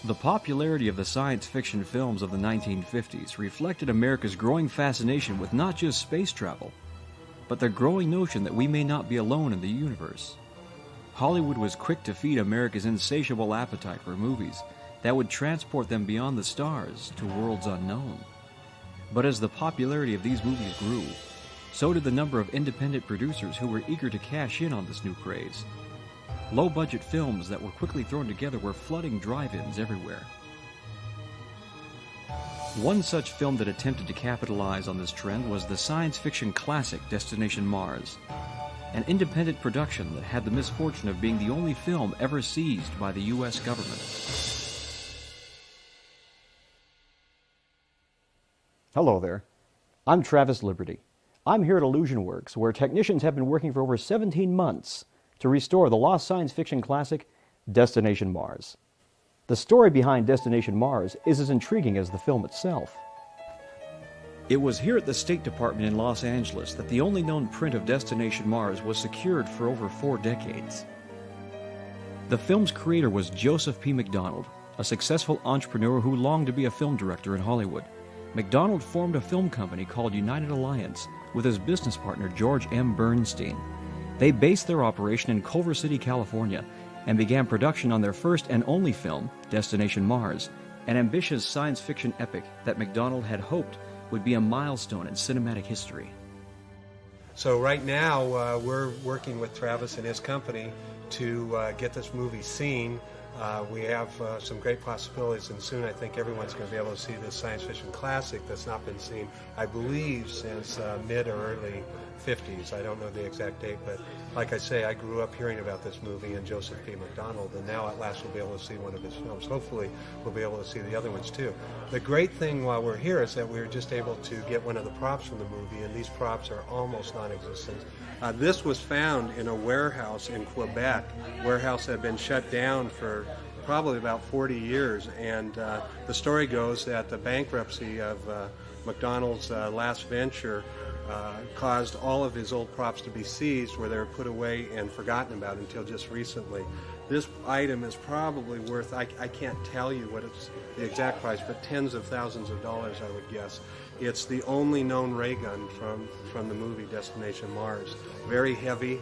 The popularity of the science fiction films of the 1950s reflected America's growing fascination with not just space travel, but the growing notion that we may not be alone in the universe. Hollywood was quick to feed America's insatiable appetite for movies that would transport them beyond the stars to worlds unknown. But as the popularity of these movies grew, so did the number of independent producers who were eager to cash in on this new craze. Low-budget films that were quickly thrown together were flooding drive-ins everywhere. One such film that attempted to capitalize on this trend was the science fiction classic Destination Mars, an independent production that had the misfortune of being the only film ever seized by the U.S. government. Hello there. I'm Travis Liberty. I'm here at IllusionWorks, where technicians have been working for over 17 months to restore the lost science fiction classic, Destination Mars. The story behind Destination Mars is as intriguing as the film itself. It was here at the State Department in Los Angeles that the only known print of Destination Mars was secured for over 4 decades. The film's creator was Joseph P. McDonald, a successful entrepreneur who longed to be a film director in Hollywood. McDonald formed a film company called United Alliance with his business partner George M. Bernstein. They based their operation in Culver City, California, and began production on their first and only film, Destination Mars, an ambitious science fiction epic that McDonald had hoped would be a milestone in cinematic history. So right now, we're working with Travis and his company to get this movie seen. We have some great possibilities, and soon I think everyone's going to be able to see this science fiction classic that's not been seen, I believe, since mid or early 50s. I don't know the exact date, but like I say, I grew up hearing about this movie and Joseph P. McDonald, and now at last we'll be able to see one of his films. Hopefully we'll be able to see the other ones too. The great thing while we're here is that we were just able to get one of the props from the movie, and these props are almost non-existent. This was found in a warehouse in Quebec. Warehouse had been shut down for probably about 40 years, and the story goes that the bankruptcy of McDonald's last venture caused all of his old props to be seized, where they were put away and forgotten about until just recently. This item is probably worth, I can't tell you what it's the exact price, but tens of thousands of dollars, I would guess. It's the only known ray gun from the movie Destination Mars. Very heavy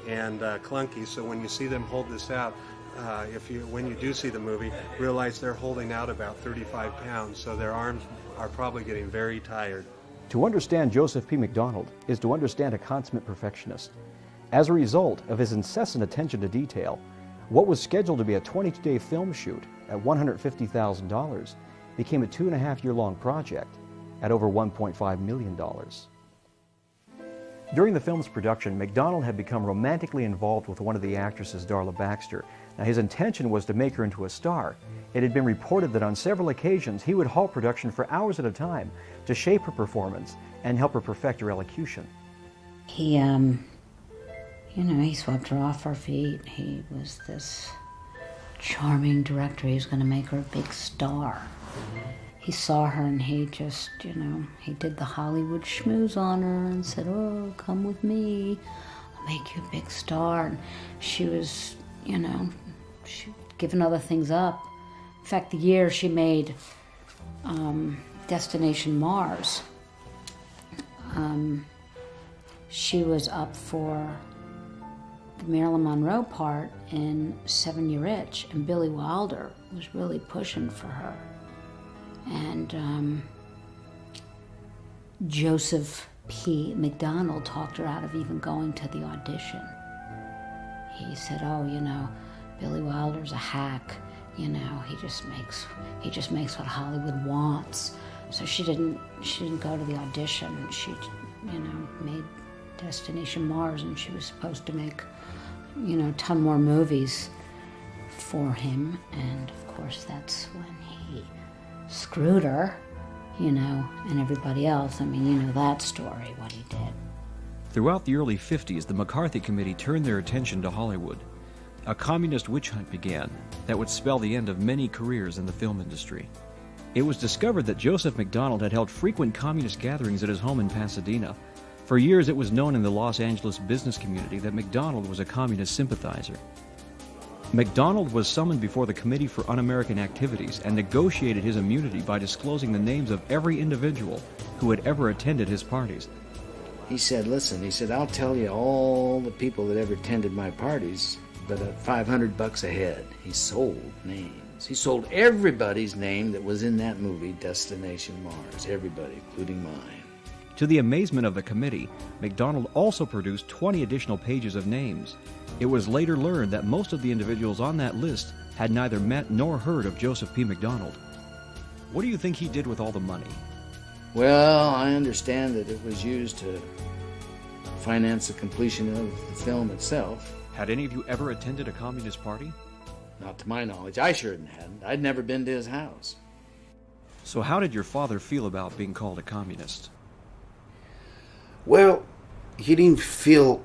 and clunky, so when you see them hold this out, when you do see the movie, realize they're holding out about 35 pounds, so their arms are probably getting very tired. To understand Joseph P. McDonald is to understand a consummate perfectionist. As a result of his incessant attention to detail, what was scheduled to be a 22-day film shoot at $150,000 became a 2.5-year-long project at over $1.5 million. During the film's production, McDonald had become romantically involved with one of the actresses, Darla Baxter. Now, his intention was to make her into a star. It had been reported that on several occasions he would halt production for hours at a time to shape her performance and help her perfect her elocution. He, he swept her off her feet. He was this charming director. He was going to make her a big star. He saw her and he just, he did the Hollywood schmooze on her and said, "Oh, come with me. I'll make you a big star." And she was, she given other things up. In fact, the year she made Destination Mars, she was up for the Marilyn Monroe part in 7 Year Itch, and Billy Wilder was really pushing for her. And Joseph P. McDonald talked her out of even going to the audition. He said, "Oh, Billy Wilder's a hack. He just makes what Hollywood wants." So she didn't go to the audition. She, made Destination Mars, and she was supposed to make, a ton more movies for him. And of course, that's when he screwed her, and everybody else. I mean, you know that story, what he did. Throughout the early 50s, the McCarthy Committee turned their attention to Hollywood. A communist witch hunt began that would spell the end of many careers in the film industry. It was discovered that Joseph McDonald had held frequent communist gatherings at his home in Pasadena. For years, it was known in the Los Angeles business community that McDonald was a communist sympathizer. McDonald was summoned before the Committee for Un-American Activities and negotiated his immunity by disclosing the names of every individual who had ever attended his parties. He said, listen, he said, I'll tell you all the people that ever attended my parties, but at $500 a head. He sold names. He sold everybody's name that was in that movie, Destination Mars. Everybody, including mine. To the amazement of the committee, McDonald also produced 20 additional pages of names. It was later learned that most of the individuals on that list had neither met nor heard of Joseph P. McDonald. What do you think he did with all the money? Well, I understand that it was used to finance the completion of the film itself. Had any of you ever attended a communist party? Not to my knowledge. I sure hadn't. I'd never been to his house. So how did your father feel about being called a communist? Well, he didn't feel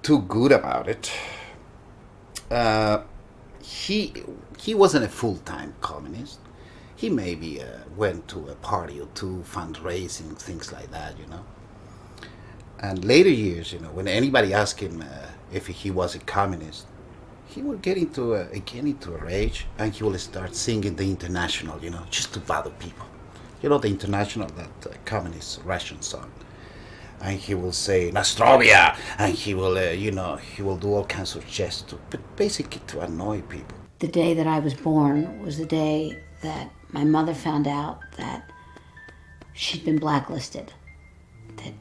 too good about it. He wasn't a full-time communist. He maybe went to a party or two, fundraising, things like that, you know. And later years, you know, when anybody asked him if he was a communist, he would get into a rage, and he would start singing the International, you know, just to bother people. You know, the International, that communist Russian song. And he will say Nostrovia, and he will, he will do all kinds of gestures, but basically to annoy people. The day that I was born was the day that my mother found out that she'd been blacklisted. That,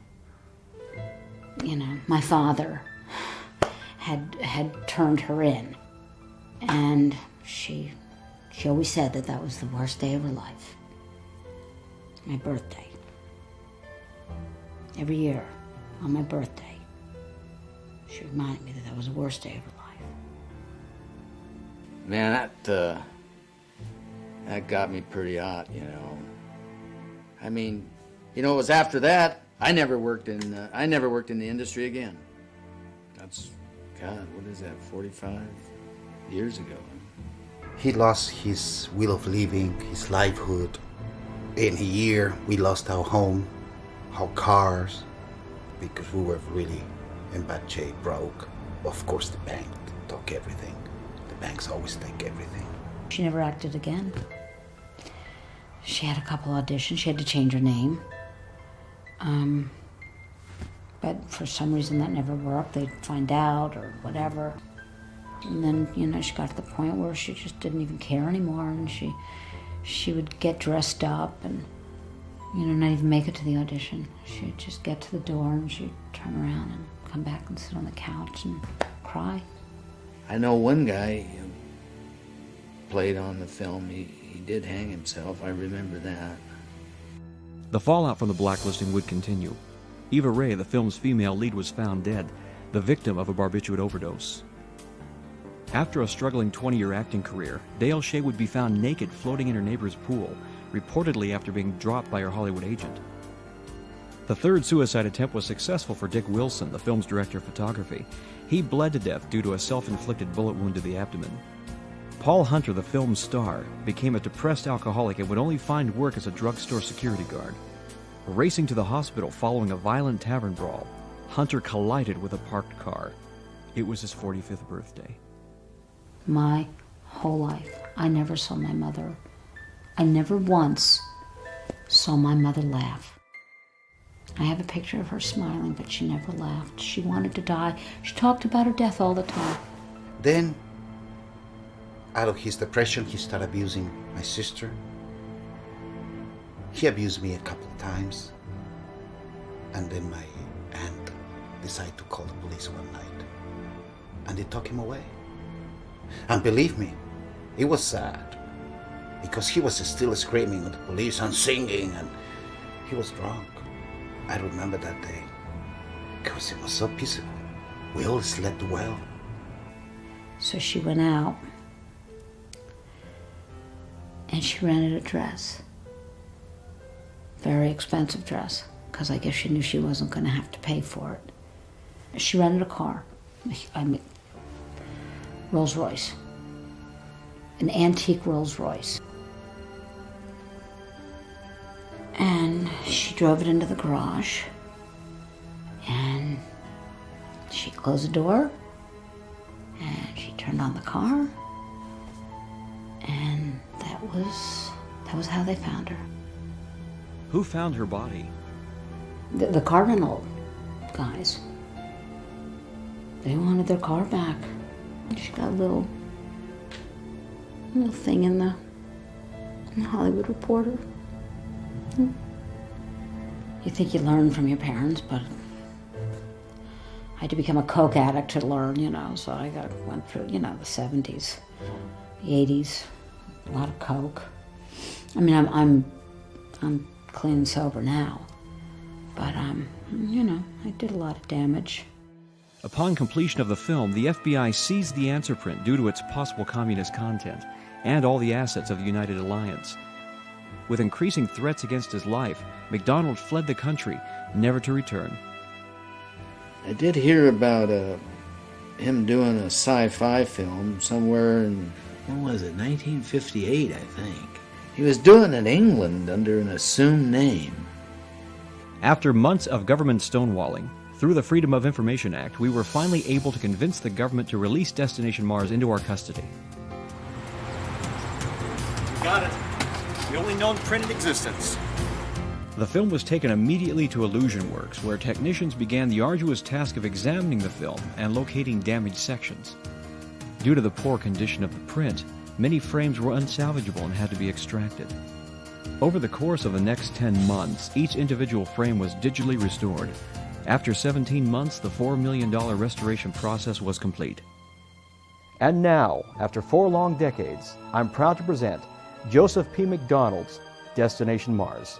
my father had turned her in. And she always said that was the worst day of her life. My birthday. Every year, on my birthday, she reminded me that was the worst day of her life. Man, that got me pretty hot, you know. I mean, it was after that I never worked in the industry again. That's, God, what is that? 45 years ago. He lost his will of living, his livelihood. In a year, we lost our home, our cars, because we were really in bad shape, broke. Of course, the bank took everything. The banks always take everything. She never acted again. She had a couple auditions. She had to change her name. But for some reason that never worked. They'd find out or whatever. And then, she got to the point where she just didn't even care anymore, and she would get dressed up and not even make it to the audition. She'd just get to the door and she'd turn around and come back and sit on the couch and cry. I know one guy who played on the film. He did hang himself. I remember that. The fallout from the blacklisting would continue. Eva Ray, the film's female lead, was found dead, the victim of a barbiturate overdose. After a struggling 20-year acting career, Dale Shea would be found naked floating in her neighbor's pool, reportedly after being dropped by her Hollywood agent. The third suicide attempt was successful for Dick Wilson, the film's director of photography. He bled to death due to a self-inflicted bullet wound to the abdomen. Paul Hunter, the film's star, became a depressed alcoholic and would only find work as a drugstore security guard. Racing to the hospital following a violent tavern brawl, Hunter collided with a parked car. It was his 45th birthday. My whole life, I never saw my mother. I never once saw my mother laugh. I have a picture of her smiling, but she never laughed. She wanted to die. She talked about her death all the time. Then, out of his depression, he started abusing my sister. He abused me a couple of times. And then my aunt decided to call the police one night. And they took him away. And believe me, it was sad. Because he was still screaming at the police and singing, and he was drunk. I remember that day. Because it was so peaceful. We all slept well. So she went out. And she rented a dress. Very expensive dress, because I guess she knew she wasn't going to have to pay for it. She rented a car, Rolls Royce, an antique Rolls Royce. And she drove it into the garage, and she closed the door, and she turned turned on the car, and that was how they found her. Who found her body? The car rental guys. They wanted their car back. She got a little thing in the Hollywood Reporter. You think you learn from your parents, but I had to become a coke addict to learn, so I went through, the 70s, the 80s, a lot of coke. I mean, I'm clean and sober now, but, I did a lot of damage. Upon completion of the film, the FBI seized the answer print due to its possible communist content and all the assets of the United Alliance. With increasing threats against his life, McDonald fled the country, never to return. I did hear about him doing a sci-fi film somewhere in, 1958, I think. He was doing it in England under an assumed name. After months of government stonewalling, through the Freedom of Information Act, we were finally able to convince the government to release Destination Mars into our custody. Got it. The only known print in existence. The film was taken immediately to Illusion Works, where technicians began the arduous task of examining the film and locating damaged sections. Due to the poor condition of the print, many frames were unsalvageable and had to be extracted. Over the course of the next 10 months, each individual frame was digitally restored. After 17 months, the $4 million restoration process was complete. And now, after 4 long decades, I'm proud to present Joseph P. McDonald's Destination Mars.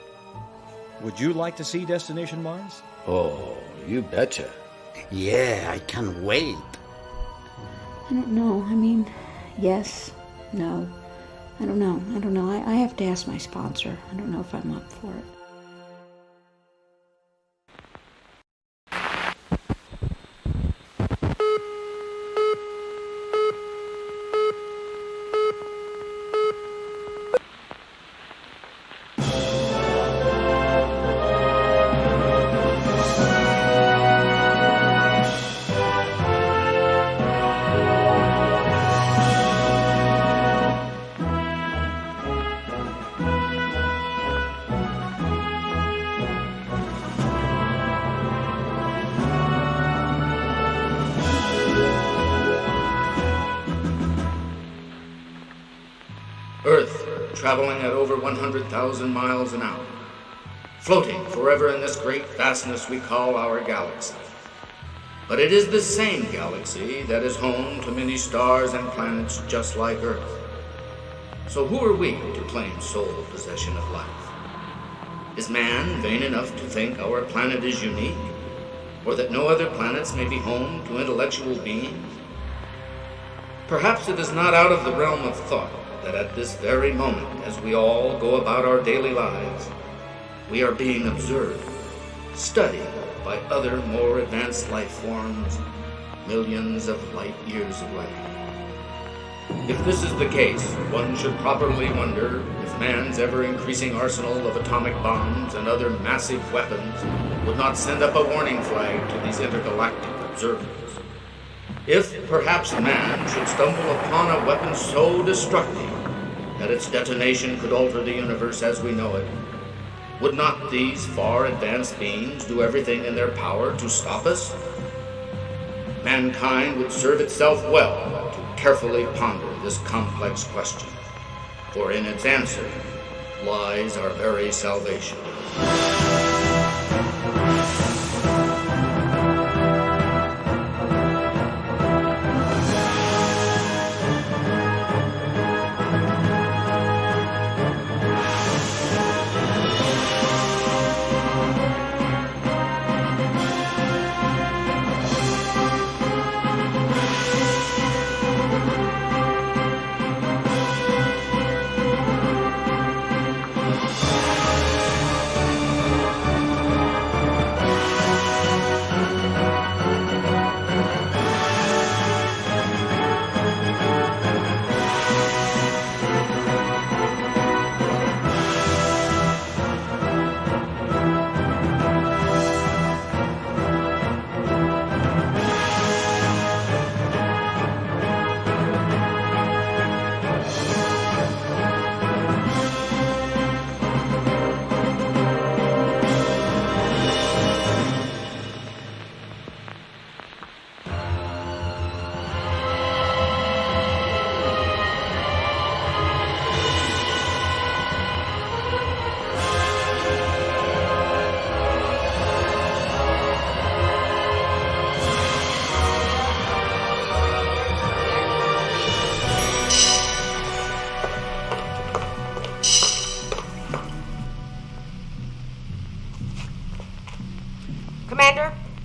Would you like to see Destination Mars? Oh, you betcha. Yeah, I can't wait. I don't know. I mean, yes, no. I don't know. I have to ask my sponsor. I don't know if I'm up for it. Earth, traveling at over 100,000 miles an hour, floating forever in this great vastness we call our galaxy. But it is this same galaxy that is home to many stars and planets just like Earth. So who are we to claim sole possession of life? Is man vain enough to think our planet is unique, or that no other planets may be home to intellectual beings? Perhaps it is not out of the realm of thought that at this very moment, as we all go about our daily lives, we are being observed, studied by other more advanced life forms, millions of light years away. If this is the case, one should properly wonder if man's ever-increasing arsenal of atomic bombs and other massive weapons would not send up a warning flag to these intergalactic observers. If perhaps man should stumble upon a weapon so destructive that its detonation could alter the universe as we know it, would not these far advanced beings do everything in their power to stop us? Mankind would serve itself well to carefully ponder this complex question, for in its answer lies our very salvation.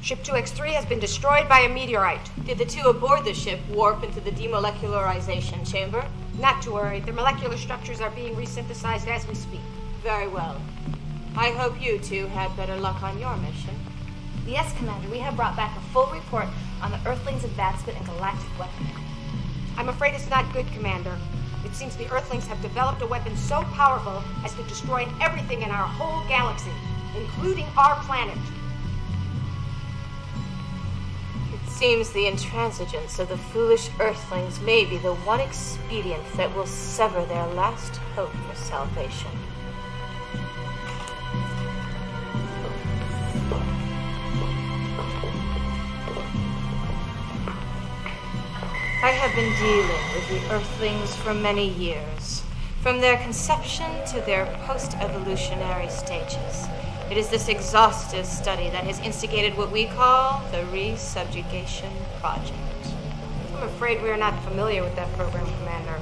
Ship 2X3 has been destroyed by a meteorite. Did the two aboard the ship warp into the demolecularization chamber? Not to worry. Their molecular structures are being resynthesized as we speak. Very well. I hope you two had better luck on your mission. Yes, Commander. We have brought back a full report on the Earthlings' advancement in galactic weaponry. I'm afraid it's not good, Commander. It seems the Earthlings have developed a weapon so powerful as to destroy everything in our whole galaxy, including our planet. It seems the intransigence of the foolish Earthlings may be the one expedient that will sever their last hope for salvation. I have been dealing with the Earthlings for many years, from their conception to their post-evolutionary stages. It is this exhaustive study that has instigated what we call the Re-subjugation project. I'm afraid we are not familiar with that program, Commander.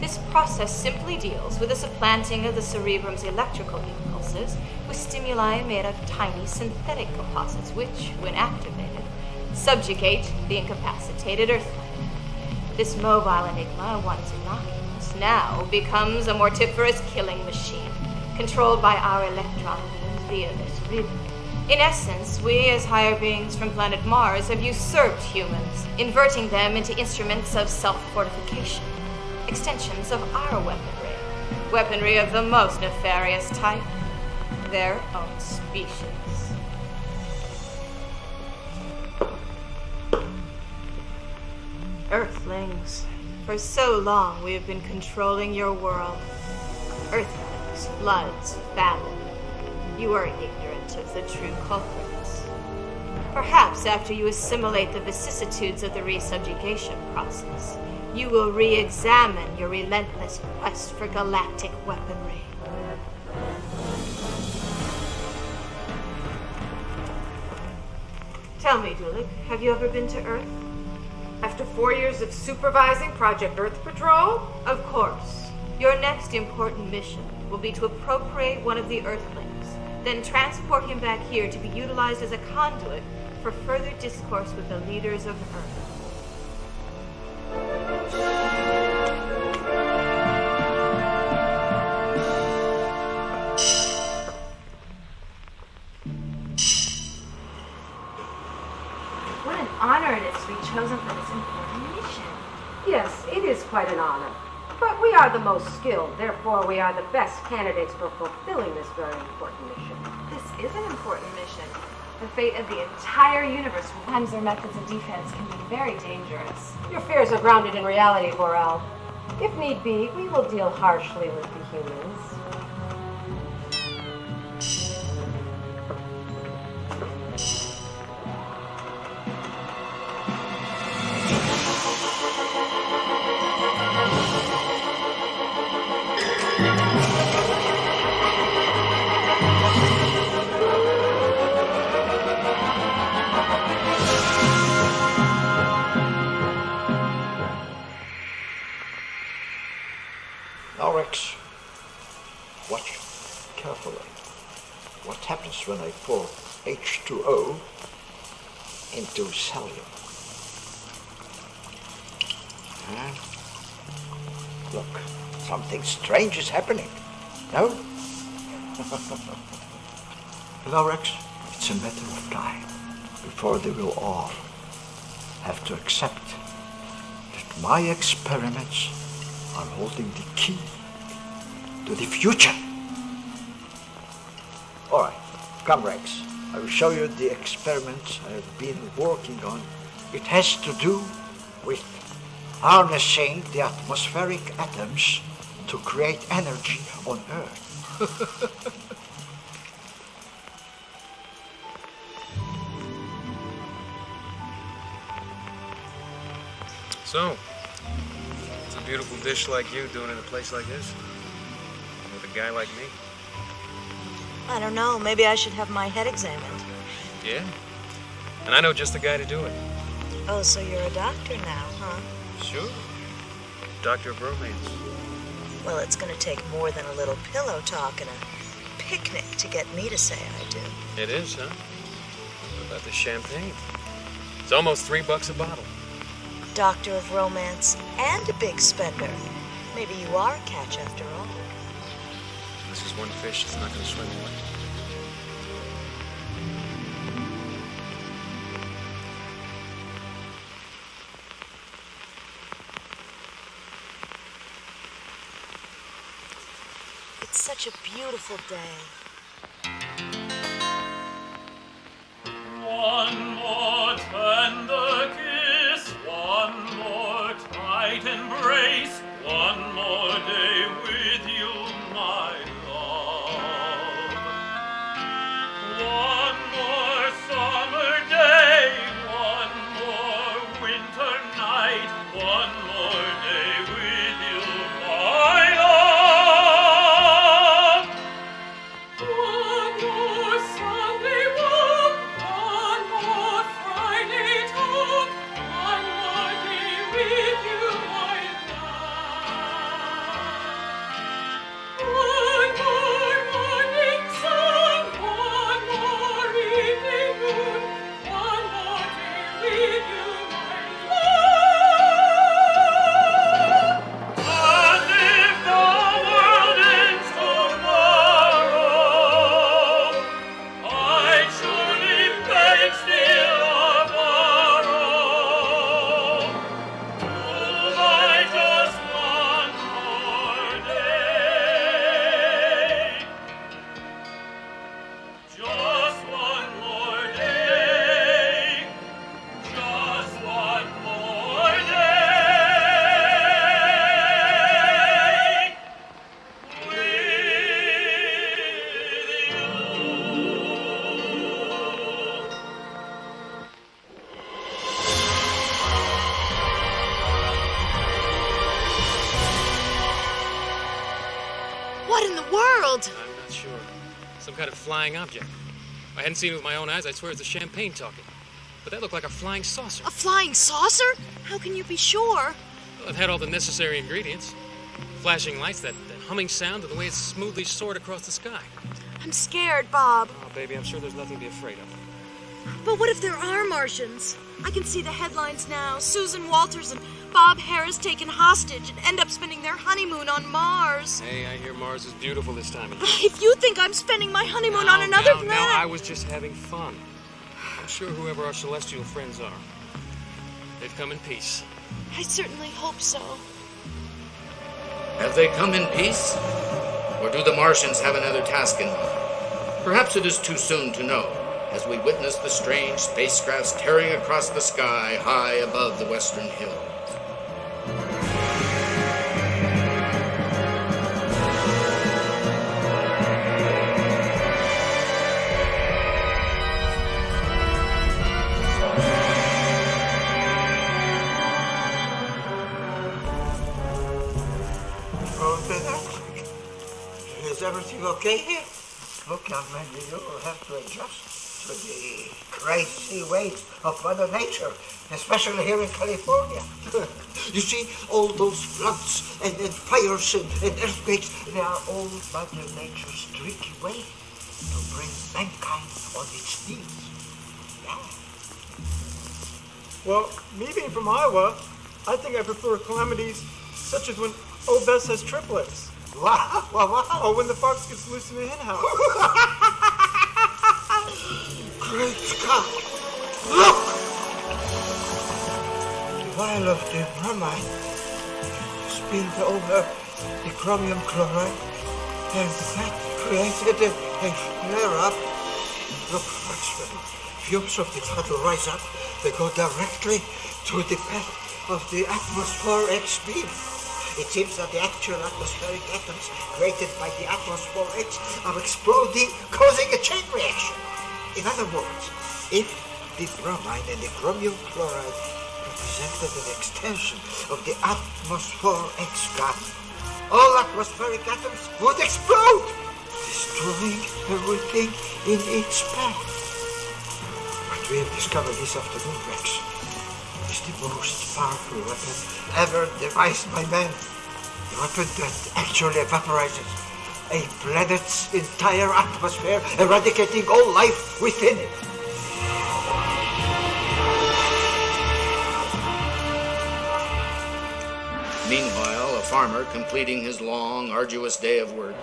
This process simply deals with the supplanting of the cerebrum's electrical impulses with stimuli made of tiny synthetic composites, which, when activated, subjugate the incapacitated Earthling. This mobile enigma, once innocuous, now becomes a mortiferous killing machine, controlled by our electron beams via their cerebrum. In essence, we as higher beings from planet Mars have usurped humans, inverting them into instruments of self-fortification, extensions of our weaponry of the most nefarious type, their own species. Earthlings, for so long we have been controlling your world. Earthquakes, floods, famine. You are ignorant of the true culprits. Perhaps after you assimilate the vicissitudes of the re-subjugation process, you will re-examine your relentless quest for galactic weaponry. Tell me, Dulik, have you ever been to Earth? After 4 years of supervising Project Earth Patrol? Of course. Your next important mission will be to appropriate one of the Earthlings, then transport him back here to be utilized as a conduit for further discourse with the leaders of Earth. What an honor it is to be chosen for this important mission. Yes, it is quite an honor. But we are the most skilled, therefore we are the best candidates for fulfilling this very important mission. This is an important mission. The fate of the entire universe. Sometimes their methods of defense can be very dangerous. Your fears are grounded in reality, Boral. If need be, we will deal harshly with the humans. Now, Rex, watch carefully. What happens when I pour H2O into cellular? Look, something strange is happening. No? Well, Rex, it's a matter of time before they will all have to accept that my experiments are holding the key to the future. All right, come, Rex. I will show you the experiments I have been working on. It has to do with harnessing the atmospheric atoms to create energy on Earth. So, what's a beautiful dish like you doing in a place like this? With a guy like me? I don't know. Maybe I should have my head examined. Yeah? And I know just the guy to do it. Oh, so you're a doctor now, huh? Sure. Doctor of romance. Well, it's going to take more than a little pillow talk and a picnic to get me to say I do. It is, huh? What about the champagne? It's almost $3 a bottle. Doctor of romance and a big spender. Maybe you are a catch after all. This is one fish that's not going to swim away. It's such a beautiful day. One more tender kiss, one more tight embrace, one more day with you, my love. One more summer day, one more winter night, one more day with you, my love. One more Sunday walk, one more Friday talk, one more day with you, my love. One more morning sun, one more evening moon, one more day with you, my love. And if the world ends tomorrow, I'd surely beg, steal, or borrow to buy just one more day. Just one more day. Just one more day. What in the world? I'm not sure. Some kind of flying object. I hadn't seen it with my own eyes. I swear it's the champagne talking. But that looked like a flying saucer. A flying saucer? How can you be sure? Well, it had all the necessary ingredients. Flashing lights, that humming sound, and the way it smoothly soared across the sky. I'm scared, Bob. Oh, baby, I'm sure there's nothing to be afraid of. But what if there are Martians? I can see the headlines now. Susan Walters and Bob Harris taken hostage and end up spending their honeymoon on Mars. Hey, I hear Mars is beautiful this time of year. If you think I'm spending my honeymoon on another planet... No, I was just having fun. I'm sure whoever our celestial friends are, they've come in peace. I certainly hope so. Have they come in peace? Or do the Martians have another task in mind? Perhaps it is too soon to know, as we witness the strange spacecrafts tearing across the sky high above the western hills. Is everything okay here? Look, young man, you will have to adjust to the crazy ways of Mother Nature, especially here in California. You see, all those floods and fires and earthquakes, they are all Mother Nature's tricky way to bring mankind on its knees. Yeah. Well, me being from Iowa, I think I prefer calamities such as when Obes has triplets. Wow, wow, wow. Or when the fox gets loose in the hen house. Great Scott! Look! The vial of the bromide spilled over the chromium chloride, and that created a flare-up. Look, fumes of the fat will rise up. They go directly to the path of the atmosphere X beam. It seems that the actual atmospheric atoms created by the atmosphere X are exploding, causing a chain reaction. In other words, if the bromide and the chromium chloride represented an extension of the atmosphere X gas, all atmospheric atoms would explode, destroying everything in its path. What we have discovered this afternoon, Rex, is the most powerful weapon ever devised by man. The weapon that actually vaporizes a planet's entire atmosphere, eradicating all life within it. Meanwhile, a farmer completing his long, arduous day of work.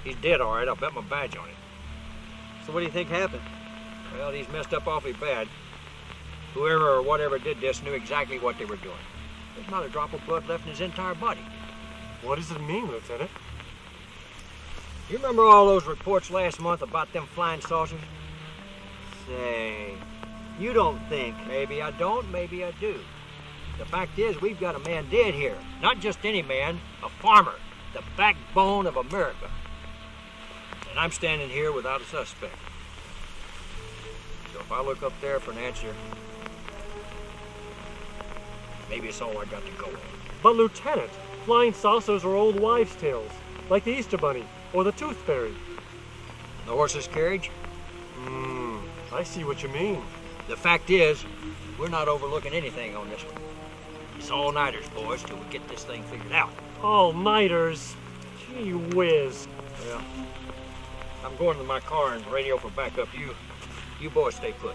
He's dead, all right. I'll bet my badge on it. So what do you think happened? Well, he's messed up awfully bad. Whoever or whatever did this knew exactly what they were doing. There's not a drop of blood left in his entire body. What does it mean, Lieutenant? You remember all those reports last month about them flying saucers? Say, you don't think... Maybe I don't, maybe I do. The fact is, we've got a man dead here. Not just any man, a farmer. The backbone of America. And I'm standing here without a suspect. So if I look up there for an answer, maybe it's all I got to go on. But Lieutenant, flying saucers are old wives' tales, like the Easter Bunny or the Tooth Fairy. The horse's carriage? I see what you mean. The fact is, we're not overlooking anything on this one. It's all-nighters, boys, till we get this thing figured out. All-nighters? Gee whiz. Well, I'm going to my car and radio for backup. You boys stay put.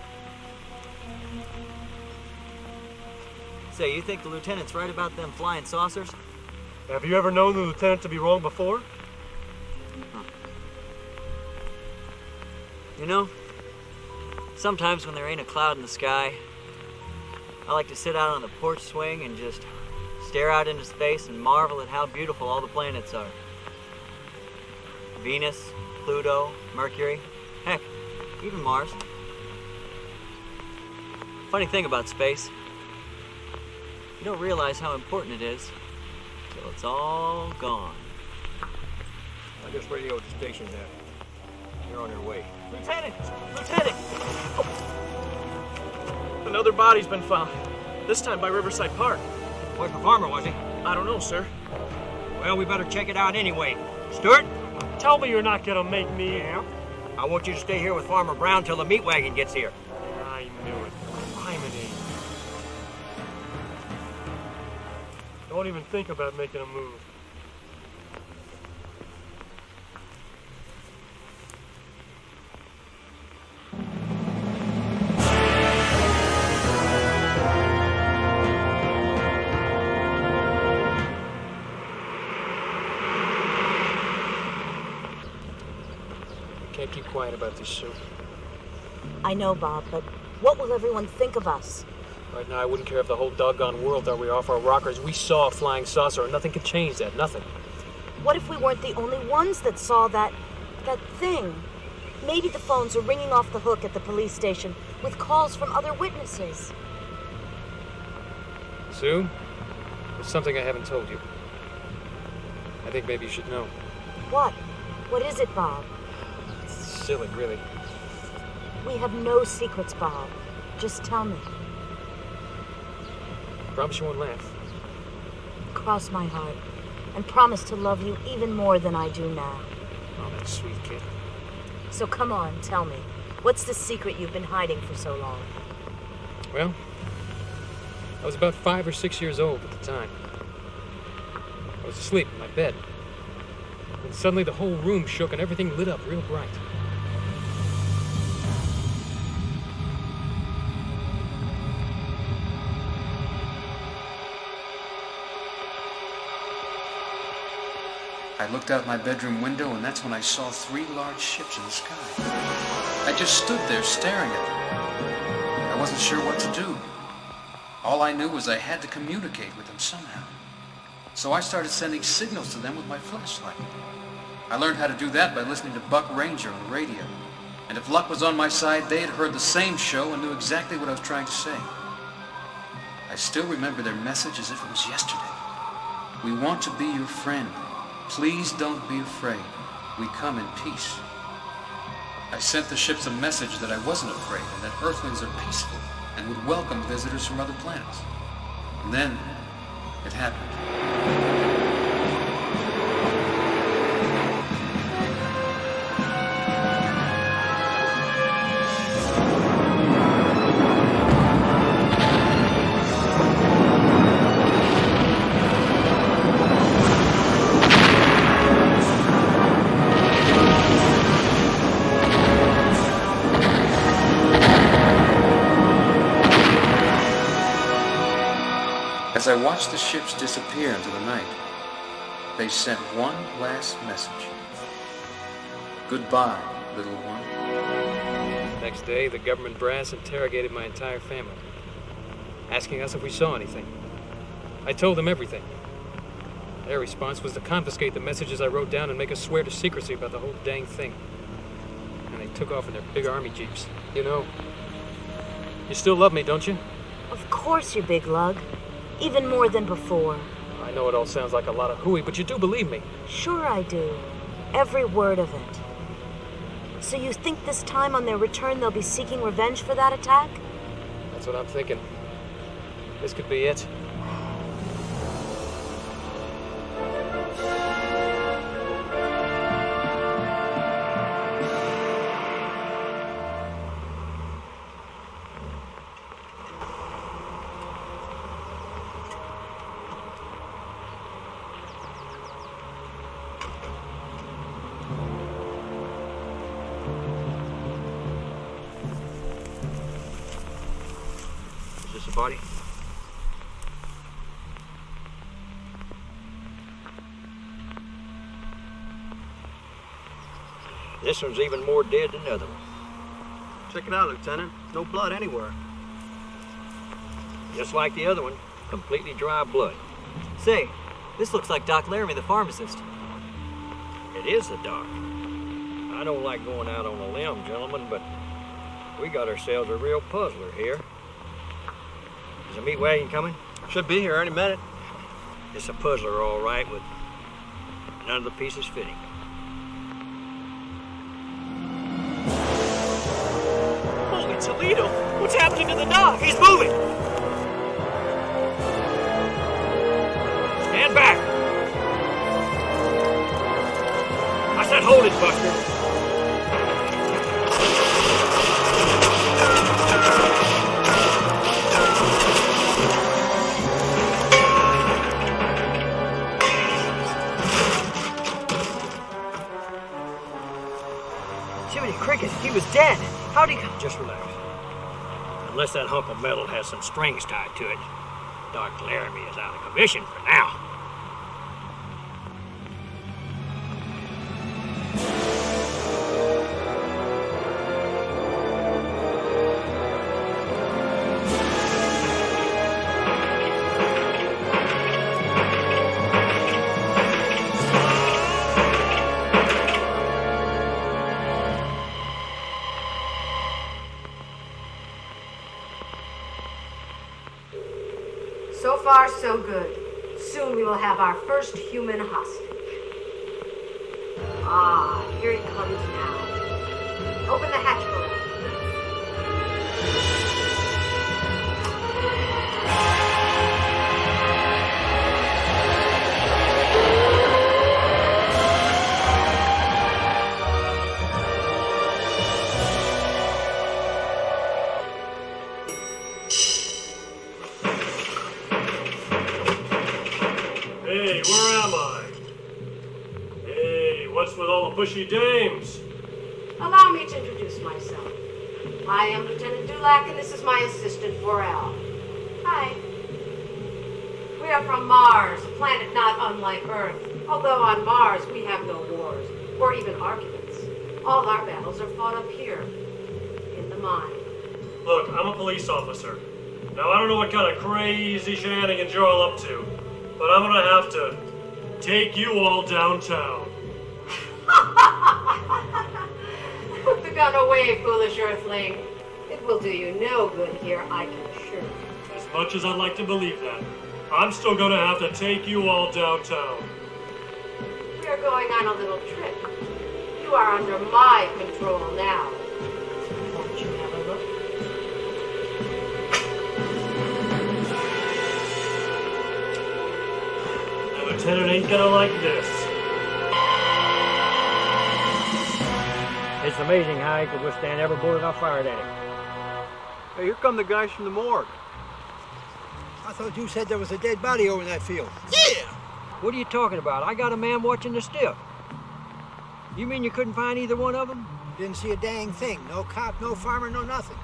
Say, you think the lieutenant's right about them flying saucers? Have you ever known the lieutenant to be wrong before? You know, sometimes when there ain't a cloud in the sky, I like to sit out on the porch swing and just stare out into space and marvel at how beautiful all the planets are. Venus, Pluto, Mercury, heck, even Mars. Funny thing about space, you don't realize how important it is till it's all gone. I just radioed the station there. You're on your way. Lieutenant! Lieutenant! Another body's been found. This time by Riverside Park. Where's the farmer, was he? I don't know, sir. Well, we better check it out anyway. Stuart? Tell me you're not gonna make me... Yeah? I want you to stay here with Farmer Brown till the meat wagon gets here. I knew it. Criminy. Don't even think about making a move. Can't keep quiet about this, Sue. I know, Bob, but what will everyone think of us? Right now, I wouldn't care if the whole doggone world thought we were off our rockers. We saw a flying saucer, and nothing could change that. Nothing. What if we weren't the only ones that saw that thing? Maybe the phones are ringing off the hook at the police station with calls from other witnesses. Sue, there's something I haven't told you. I think maybe you should know. What? What is it, Bob? It's silly, really. We have no secrets, Bob. Just tell me. Promise you won't laugh. Cross my heart and promise to love you even more than I do now. Oh, that sweet kid. So come on, tell me. What's the secret you've been hiding for so long? Well, I was about 5 or 6 years old at the time. I was asleep in my bed. And suddenly the whole room shook and everything lit up real bright. I looked out my bedroom window, and that's when I saw 3 large ships in the sky. I just stood there staring at them. I wasn't sure what to do. All I knew was I had to communicate with them somehow. So I started sending signals to them with my flashlight. I learned how to do that by listening to Buck Ranger on the radio. And if luck was on my side, they had heard the same show and knew exactly what I was trying to say. I still remember their message as if it was yesterday. We want to be your friend. Please don't be afraid. We come in peace. I sent the ships a message that I wasn't afraid and that Earthlings are peaceful and would welcome visitors from other planets. And then it happened. As I watched the ships disappear into the night, they sent one last message. Goodbye, little one. Next day, the government brass interrogated my entire family, asking us if we saw anything. I told them everything. Their response was to confiscate the messages I wrote down and make us swear to secrecy about the whole dang thing. And they took off in their big army jeeps. You know, you still love me, don't you? Of course, you big lug. Even more than before. I know it all sounds like a lot of hooey, but you do believe me. Sure I do. Every word of it. So you think this time on their return they'll be seeking revenge for that attack? That's what I'm thinking. This could be it. Body. This one's even more dead than the other one. Check it out, Lieutenant. No blood anywhere. Just like the other one, completely dry blood. Say, this looks like Doc Laramie, the pharmacist. It is the doc. I don't like going out on a limb, gentlemen, but we got ourselves a real puzzler here. Is the meat wagon coming? Should be here any minute. It's a puzzler, all right, with none of the pieces fitting. Holy Toledo! What's happening to the doc? He's moving! Stand back! I said hold it, Buster. Cricket, he was dead. How'd he... Just relax. Unless that hunk of metal has some strings tied to it, Doc Laramie is out of commission for now. So far, so good. Soon we will have our first human hostage. Ah, here he comes now. Open the hatch below. Hey, where am I? Hey, what's with all the bushy dames? Allow me to introduce myself. I am Lieutenant Dulac, and this is my assistant, Vorel. Hi. We are from Mars, a planet not unlike Earth. Although on Mars we have no wars, or even arguments. All our battles are fought up here, in the mine. Look, I'm a police officer. Now, I don't know what kind of crazy shenanigans you're all up to, but I'm gonna have to take you all downtown. Put the gun away, foolish Earthling. It will do you no good here, I can assure you. As much as I'd like to believe that, I'm still gonna have to take you all downtown. We are going on a little trip. You are under my control now. Won't you have a look? Lieutenant ain't gonna like this. It's amazing how he could withstand every bullet I fired at him. Hey, here come the guys from the morgue. I thought you said there was a dead body over in that field. Yeah! What are you talking about? I got a man watching the stiff. You mean you couldn't find either one of them? Didn't see a dang thing. No cop, no farmer, no nothing.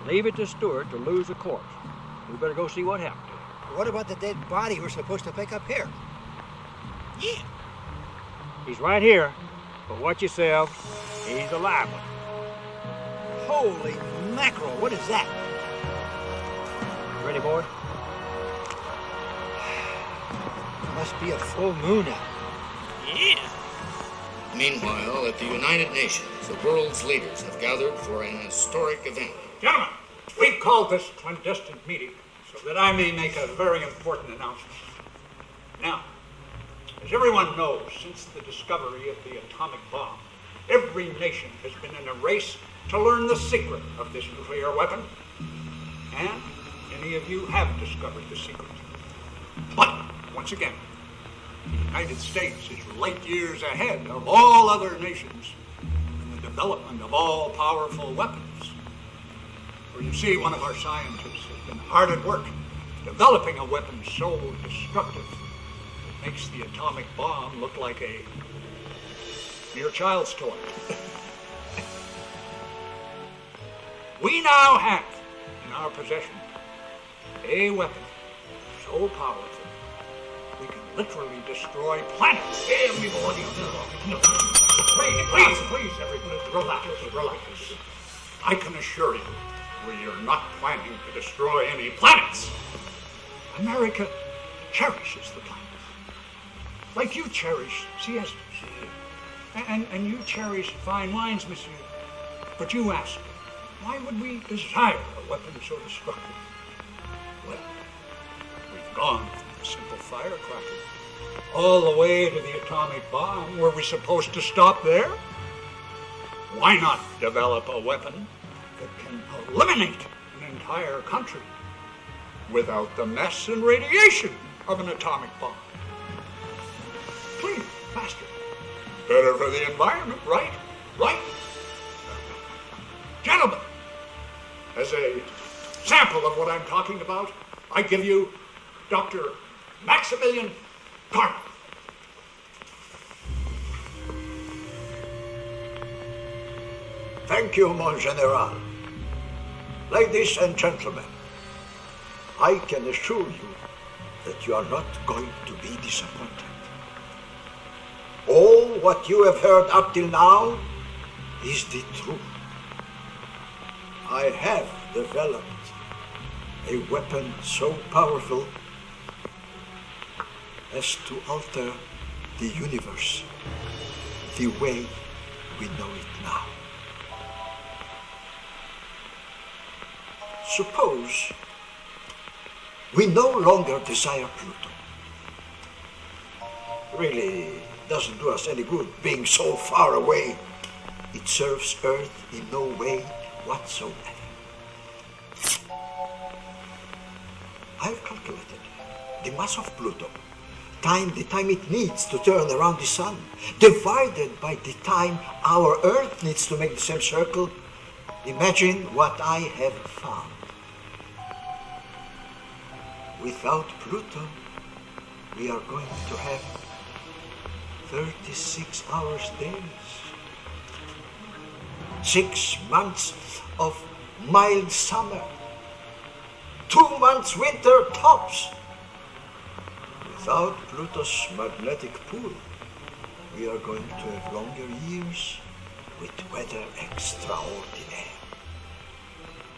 Leave it to Stewart to lose a corpse. We better go see what happened to him. What about the dead body we're supposed to pick up here? Yeah. He's right here, but watch yourself. He's a live one. Holy mackerel, what is that? Ready, boy? Must be a full moon out. Yeah. Meanwhile, at the United Nations, the world's leaders have gathered for an historic event. Gentlemen, we've called this clandestine meeting so that I may make a very important announcement. Now, as everyone knows, since the discovery of the atomic bomb, every nation has been in a race to learn the secret of this nuclear weapon. And many of you have discovered the secret. But, once again, the United States is light years ahead of all other nations in the development of all-powerful weapons. For you see, one of our scientists has been hard at work developing a weapon so destructive it makes the atomic bomb look like a mere child's toy. We now have in our possession a weapon so powerful we can literally destroy planets. Everybody, please, everybody, relax. I can assure you, we are not planning to destroy any planets. America cherishes the planets, like you cherish siestas, and you cherish fine wines, monsieur. But you ask, why would we desire a weapon so destructive? Well, we've gone from the simple firecracker all the way to the atomic bomb. Were we supposed to stop there? Why not develop a weapon that can eliminate an entire country without the mess and radiation of an atomic bomb? Cleaner, faster, better for the environment, right? Right? Gentlemen, as a sample of what I'm talking about, I give you Dr. Maximilian Carter. Thank you, mon général. Ladies and gentlemen, I can assure you that you are not going to be disappointed. All what you have heard up till now is the truth. I have developed a weapon so powerful as to alter the universe the way we know it now. Suppose we no longer desire Pluto. Really doesn't do us any good being so far away. It serves Earth in no way whatsoever. I've calculated the mass of Pluto, the time it needs to turn around the sun, divided by the time our Earth needs to make the same circle. Imagine what I have found. Without Pluto, we are going to have 36 hours days, 6 months of mild summer, 2 months winter tops. Without Pluto's magnetic pull, we are going to have longer years with weather extraordinary.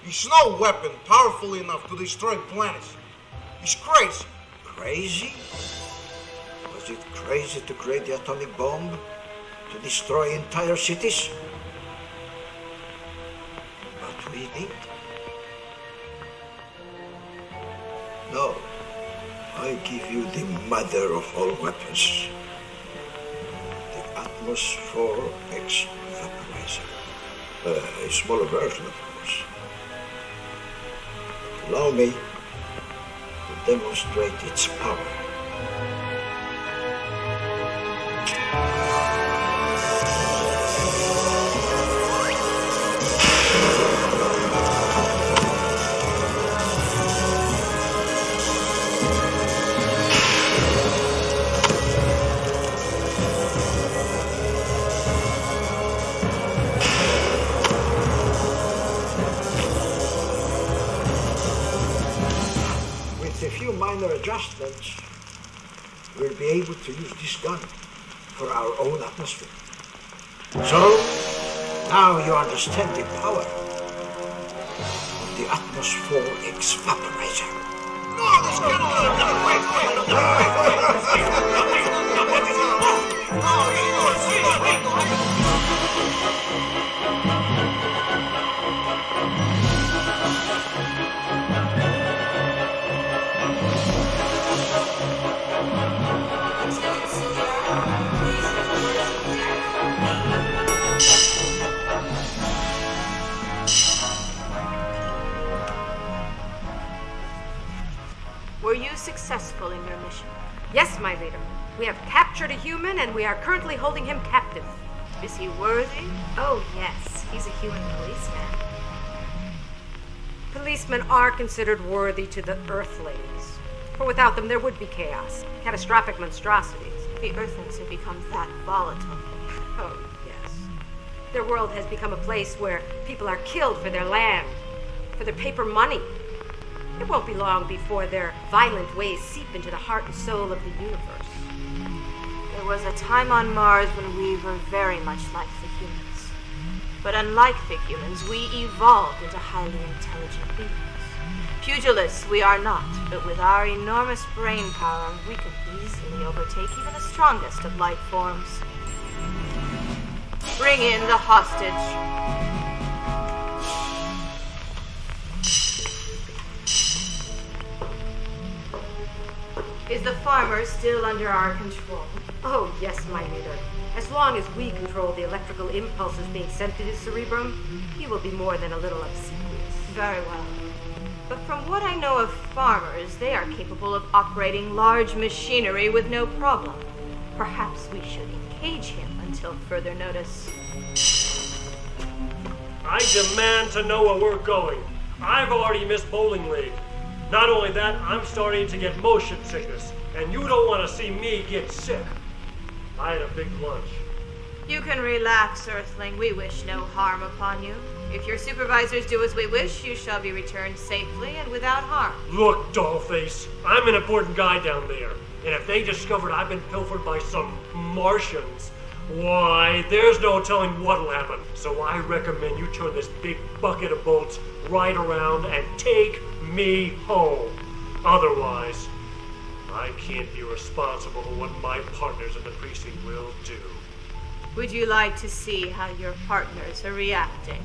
It's no weapon powerful enough to destroy planets. It's crazy. Crazy? Was it crazy to create the atomic bomb? To destroy entire cities? But we did. No, I give you the mother of all weapons. The Atmosphere X Vaporizer. A smaller version, of course. Allow me to demonstrate its power. adjustments, we'll be able to use this gun for our own atmosphere. So, now you understand the power of the atmospheric vaporizer. Were you successful in your mission? Yes, my leader. We have captured a human and we are currently holding him captive. Is he worthy? Oh, yes. He's a human policeman. Policemen are considered worthy to the Earthlings. For without them, there would be chaos, catastrophic monstrosities. The Earthlings have become that volatile. Oh, yes. Their world has become a place where people are killed for their land, for their paper money. It won't be long before their violent ways seep into the heart and soul of the universe. There was a time on Mars when we were very much like the humans. But unlike the humans, we evolved into highly intelligent beings. Pugilists we are not, but with our enormous brain power, we can easily overtake even the strongest of life forms. Bring in the hostage. Is the farmer still under our control? Oh, yes, my leader. As long as we control the electrical impulses being sent to his cerebrum, he will be more than a little obsequious. Very well. But from what I know of farmers, they are capable of operating large machinery with no problem. Perhaps we should engage him until further notice. I demand to know where we're going. I've already missed bowling league. Not only that, I'm starting to get motion sickness, and you don't want to see me get sick. I had a big lunch. You can relax, Earthling. We wish no harm upon you. If your supervisors do as we wish, you shall be returned safely and without harm. Look, Dollface, I'm an important guy down there, and if they discovered I've been pilfered by some Martians, why, there's no telling what'll happen. So I recommend you turn this big bucket of bolts right around and take me home. Otherwise, I can't be responsible for what my partners in the precinct will do. Would you like to see how your partners are reacting?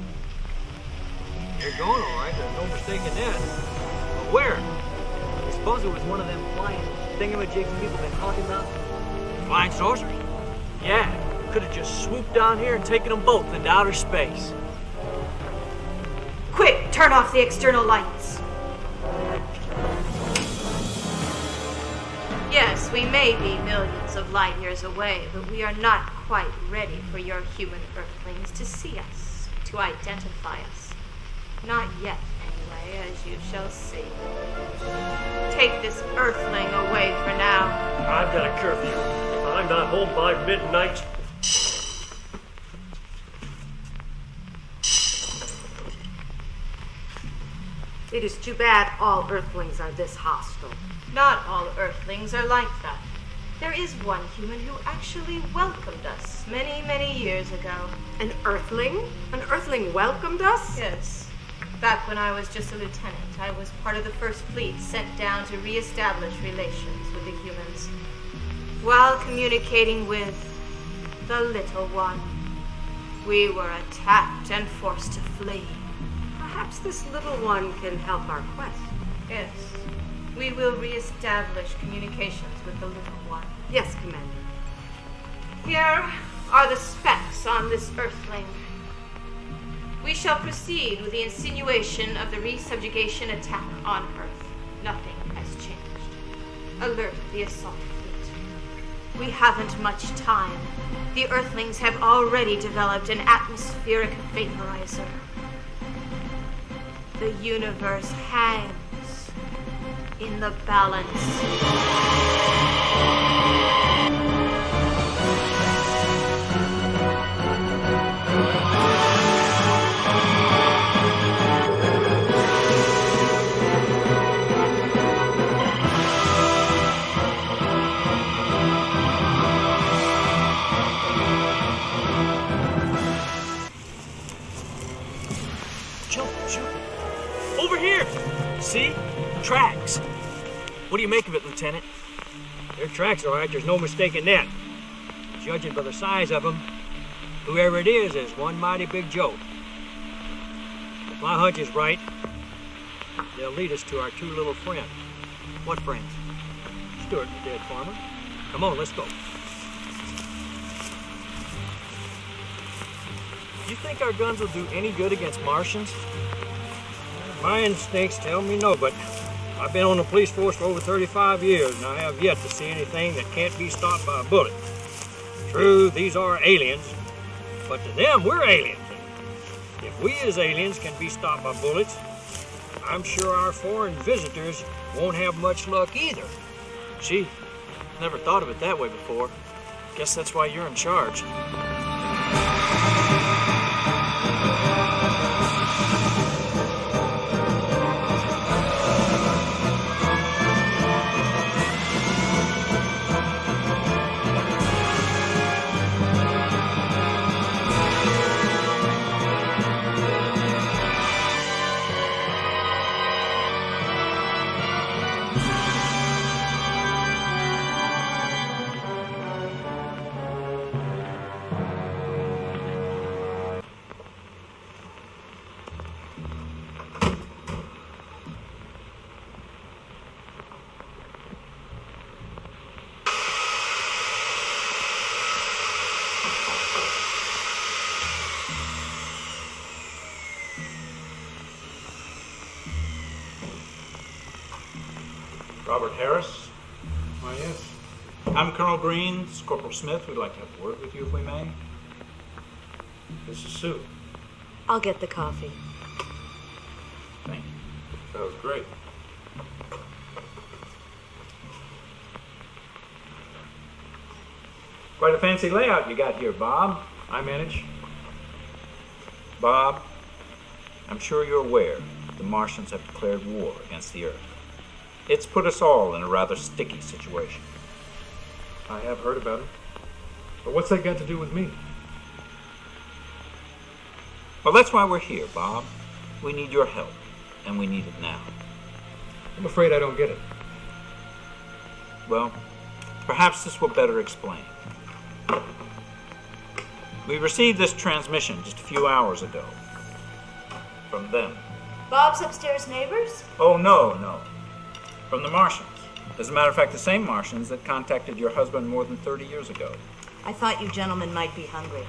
They're going all right, there's no mistaking that. But where? I suppose it was one of them flying thingamajigs people been talking about? Flying saucers? Yeah, could have just swooped down here and taken them both into outer space. Quick, turn off the external lights. Yes, we may be millions of light years away, but we are not quite ready for your human Earthlings to see us, to identify us. Not yet, anyway, as you shall see. Take this Earthling away for now. I've got a curfew. If I'm not home by midnight... It is too bad all Earthlings are this hostile. Not all Earthlings are like that. There is one human who actually welcomed us many, many years ago. An Earthling? An Earthling welcomed us? Yes. Back when I was just a lieutenant, I was part of the first fleet sent down to re-establish relations with the humans. While communicating with the little one, we were attacked and forced to flee. Perhaps this little one can help our quest. Yes. We will re-establish communications with the little one. Yes, Commander. Here are the specs on this Earthling. We shall proceed with the insinuation of the re-subjugation attack on Earth. Nothing has changed. Alert the assault fleet. We haven't much time. The Earthlings have already developed an atmospheric vaporizer. The universe hangs in the balance. tracks. What do you make of it, Lieutenant? Their tracks, all right. There's no mistaking that. Judging by the size of them, whoever it is one mighty big joke. If my hunch is right, they'll lead us to our two little friends. What friends? Stuart, the dead farmer. Come on, let's go. You think our guns will do any good against Martians? My instincts tell me no, but I've been on the police force for over 35 years, and I have yet to see anything that can't be stopped by a bullet. True, these are aliens, but to them, we're aliens. If we as aliens can be stopped by bullets, I'm sure our foreign visitors won't have much luck either. Gee, never thought of it that way before. Guess that's why you're in charge. Robert Harris. Why, yes. I'm Colonel Green. This is Corporal Smith. We'd like to have a word with you if we may. This is Sue. I'll get the coffee. Thank you. That was great. Quite a fancy layout you got here, Bob. I manage. Bob, I'm sure you're aware the Martians have declared war against the Earth. It's put us all in a rather sticky situation. I have heard about it. But what's that got to do with me? Well, that's why we're here, Bob. We need your help, and we need it now. I'm afraid I don't get it. Well, perhaps this will better explain. We received this transmission just a few hours ago. From them. Bob's upstairs neighbors? Oh, no. From the Martians. As a matter of fact, the same Martians that contacted your husband more than 30 years ago. I thought you gentlemen might be hungry.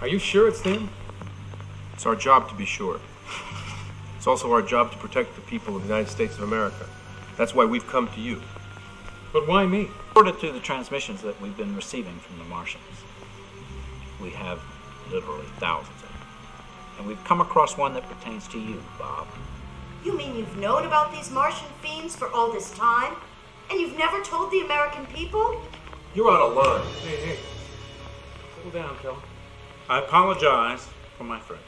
Are you sure it's them? It's our job to be sure. It's also our job to protect the people of the United States of America. That's why we've come to you. But why me? According to the transmissions that we've been receiving from the Martians, we have literally thousands of them. And we've come across one that pertains to you, Bob. You mean you've known about these Martian fiends for all this time? And you've never told the American people? You're out of line. Hey. Cool down, fella. I apologize for my friend.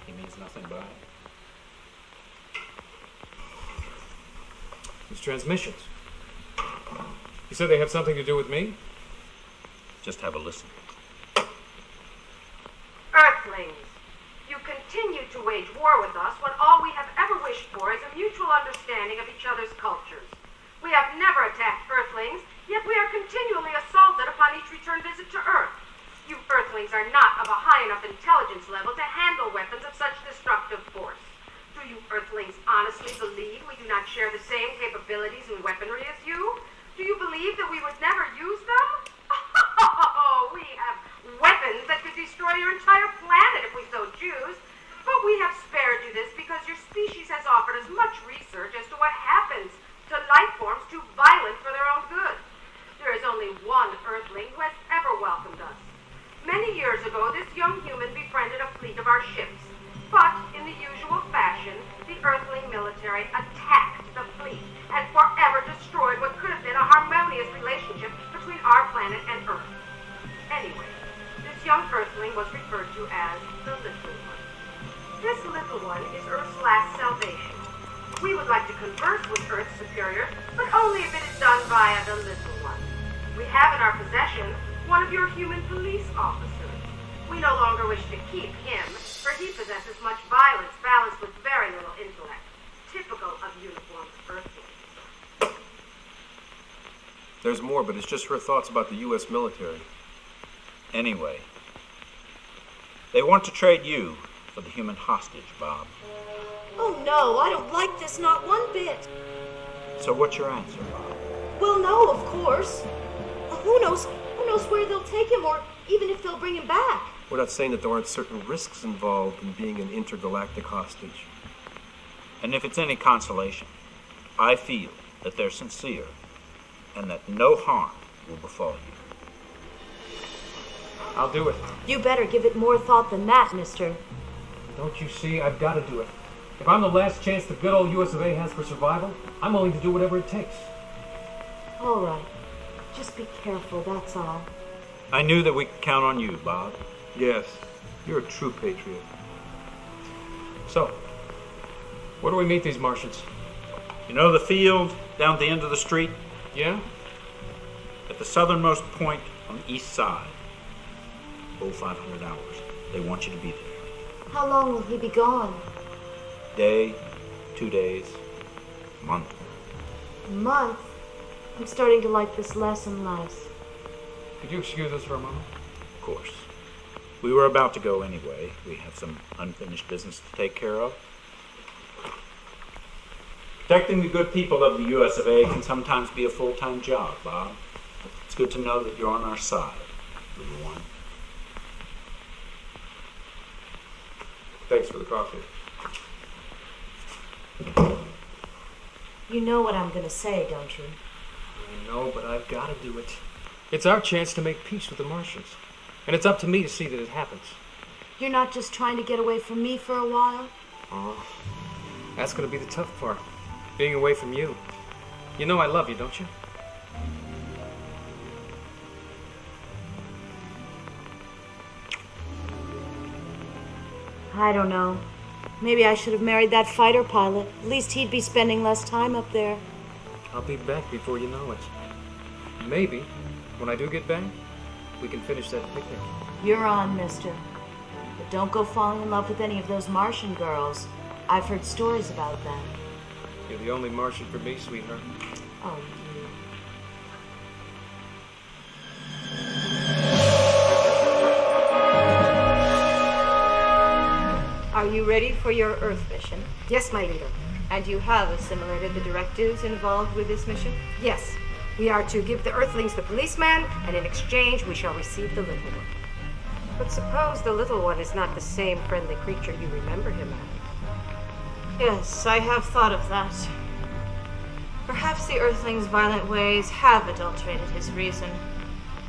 He means nothing by it. These transmissions. You said they have something to do with me? Just have a listen. Earthlings, you continue to wage war with us when all we have ever wished for is a mutual understanding of each other's cultures. We have never attacked Earthlings, yet we are continually assaulted upon each return visit to Earth. You Earthlings are not of a high enough intelligence level to handle weapons of such destructive force. Do you Earthlings honestly believe we do not share the same capabilities and weaponry as you? Do you believe that we would never use them? Oh, we have weapons that could destroy your entire planet if we so choose. But we have spared you this because your species has offered as much research as to what happens to life forms too violent for their own good. There is only one Earthling who has ever welcomed us. Many years ago, this young human befriended a fleet of our ships. But, in the usual fashion, the Earthling military attacked the fleet and forever destroyed what could have been a harmonious relationship between our planet and Earth. Anyway, this young Earthling was referred to as the Little One. This Little One is Earth's last salvation. We would like to converse with Earth's superior, but only if it is done via the Little One. We have in our possession one of your human police officers. We no longer wish to keep him, for he possesses much violence balanced with very little intellect. typical of uniformed Earthlings. There's more, but it's just her thoughts about the U.S. military. Anyway, they want to trade you for the human hostage, Bob. Oh no, I don't like this, not one bit. So what's your answer, Bob? Well, no, of course. Who knows where they'll take him, or even if they'll bring him back. We're not saying that there aren't certain risks involved in being an intergalactic hostage. And if it's any consolation, I feel that they're sincere and that no harm will befall you. I'll do it. You better give it more thought than that, mister. Don't you see? I've got to do it. If I'm the last chance the good old US of A has for survival, I'm willing to do whatever it takes. All right. Just be careful, that's all. I knew that we could count on you, Bob. Yes, you're a true patriot. So, where do we meet these Martians? You know the field down at the end of the street? Yeah? At the southernmost point on the east side. Full 500 hours. They want you to be there. How long will he be gone? Day, 2 days, month. A month? I'm starting to like this less and less. Could you excuse us for a moment? Of course. We were about to go anyway. We have some unfinished business to take care of. Protecting the good people of the US of A can sometimes be a full-time job, Bob. It's good to know that you're on our side, little one. Thanks for the coffee. You know what I'm going to say, don't you? I know, but I've got to do it. It's our chance to make peace with the Martians. And it's up to me to see that it happens. You're not just trying to get away from me for a while? Oh, that's going to be the tough part. Being away from you. You know I love you, don't you? I don't know. Maybe I should have married that fighter pilot. At least he'd be spending less time up there. I'll be back before you know it. Maybe, when I do get back, we can finish that picnic. You're on, mister. But don't go falling in love with any of those Martian girls. I've heard stories about them. You're the only Martian for me, sweetheart. Oh, Are you ready for your Earth mission? Yes, my leader. And you have assimilated the directives involved with this mission? Yes. We are to give the Earthlings the policeman, and in exchange we shall receive the little one. But suppose the little one is not the same friendly creature you remember him as. Yes, I have thought of that. Perhaps the Earthling's violent ways have adulterated his reason,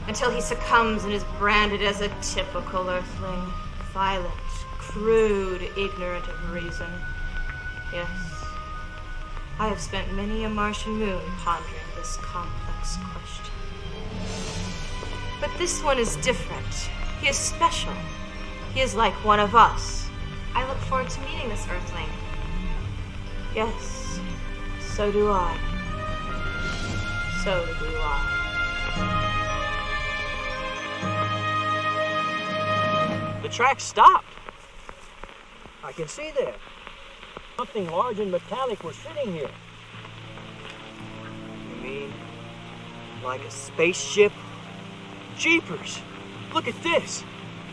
until he succumbs and is branded as a typical Earthling. Violent, crude, ignorant of reason. Yes. I have spent many a Martian moon pondering this complex question. But this one is different. He is special. He is like one of us. I look forward to meeting this Earthling. Yes, so do I. So do I. The track stopped. I can see that. Something large and metallic was sitting here. You mean like a spaceship? Jeepers! Look at this.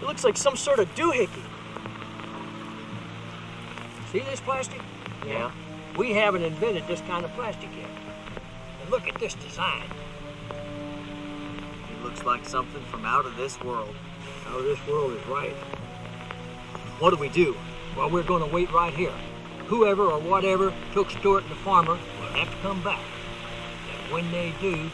It looks like some sort of doohickey. See this plastic? Yeah. We haven't invented this kind of plastic yet. And look at this design. It looks like something from out of this world. Out of this world is right. What do? Well, we're going to wait right here. Whoever or whatever took Stuart and the farmer will have to come back. And when they do,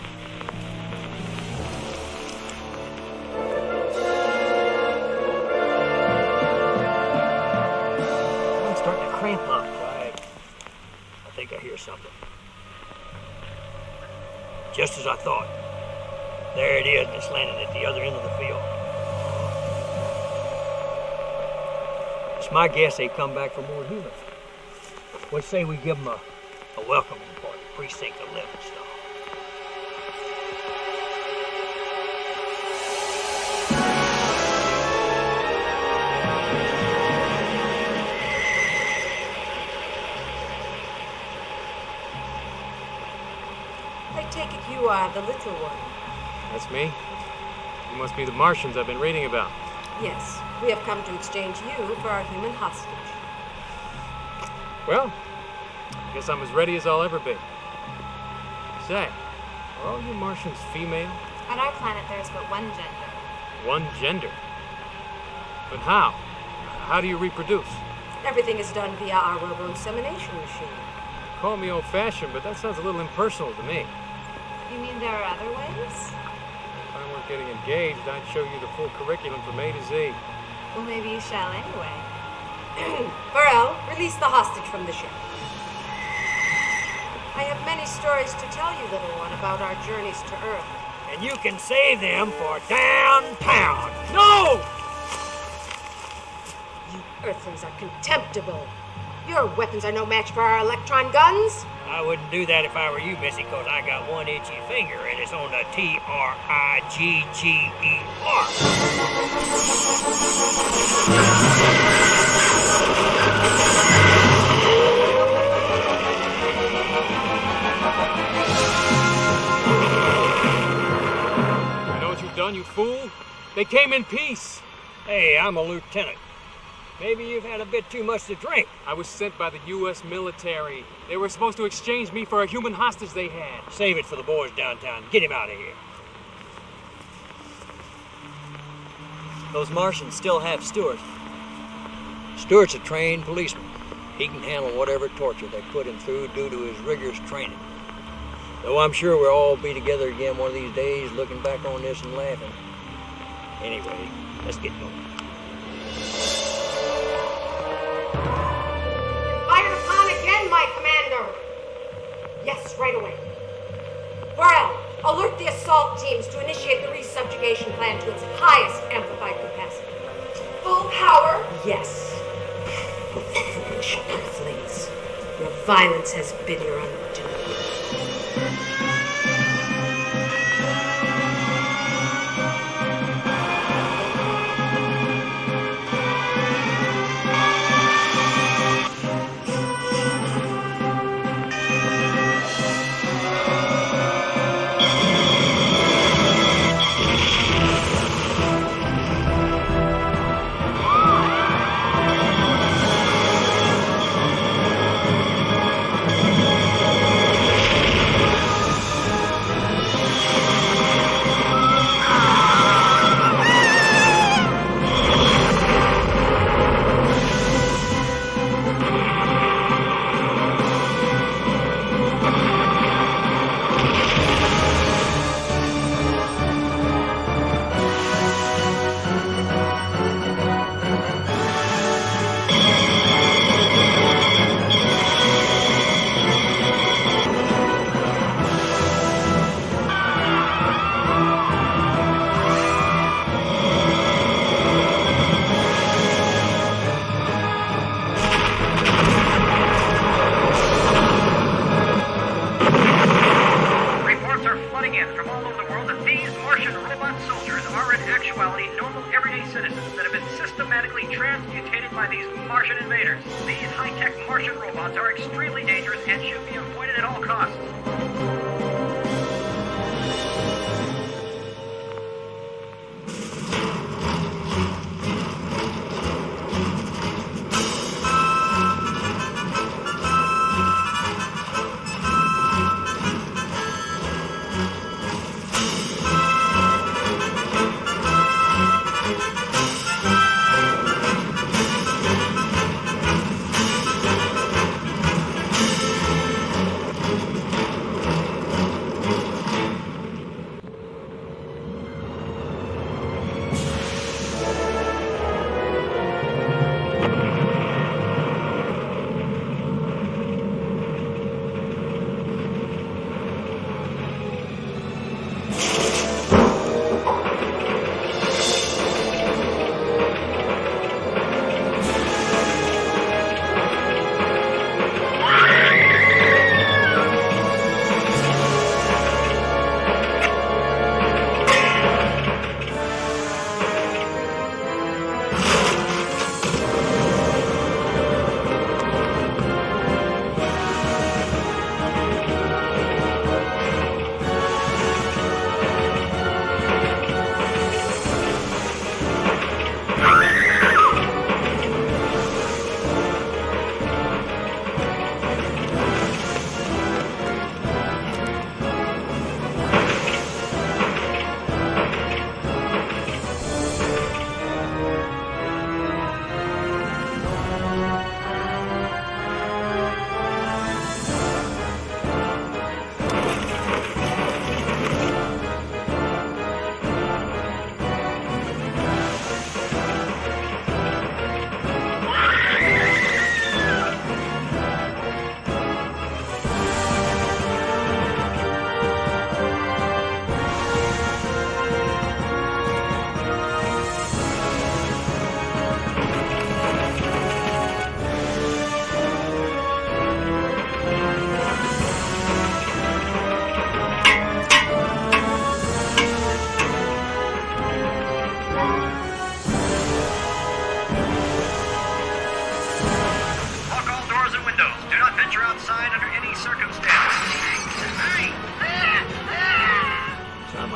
I'm starting to cramp up. I think I hear something. Just as I thought. There it is, and it's landing at the other end of the field. It's my guess they come back for more humans. Let's say we give them a welcoming party, precinct 11 style. take it you are the little one. That's me. You must be the Martians I've been reading about. Yes, we have come to exchange you for our human hostage. Well, I guess I'm as ready as I'll ever be. Say, are all you Martians female? On our planet, there's but one gender. One gender? But how? How do you reproduce? Everything is done via our robo-insemination machine. Call me old-fashioned, but that sounds a little impersonal to me. You mean there are other ways? If I weren't getting engaged, I'd show you the full curriculum from A to Z. Well, maybe you shall anyway. Burrell, release the hostage from the ship. I have many stories to tell you, little one, about our journeys to Earth. And you can save them for downtown. No! You Earthlings are contemptible. Your weapons are no match for our electron guns. I wouldn't do that if I were you, Missy, because I got one itchy finger and it's on the You know what you've done, you fool? They came in peace. Hey, I'm a lieutenant. Maybe you've had a bit too much to drink. I was sent by the U.S. military. They were supposed to exchange me for a human hostage they had. Save it for the boys downtown. Get him out of here. Those Martians still have Stewart. Stewart's a trained policeman. He can handle whatever torture they put him through due to his rigorous training. Though I'm sure we'll all be together again one of these days, looking back on this and laughing. Anyway, let's get going. Fired upon again, my commander. Yes, right away. Burrell, alert the assault teams to initiate the re-subjugation plan to its highest amplified capacity. Full power? Yes. Foolish Earthlings. Your violence has been your undoing.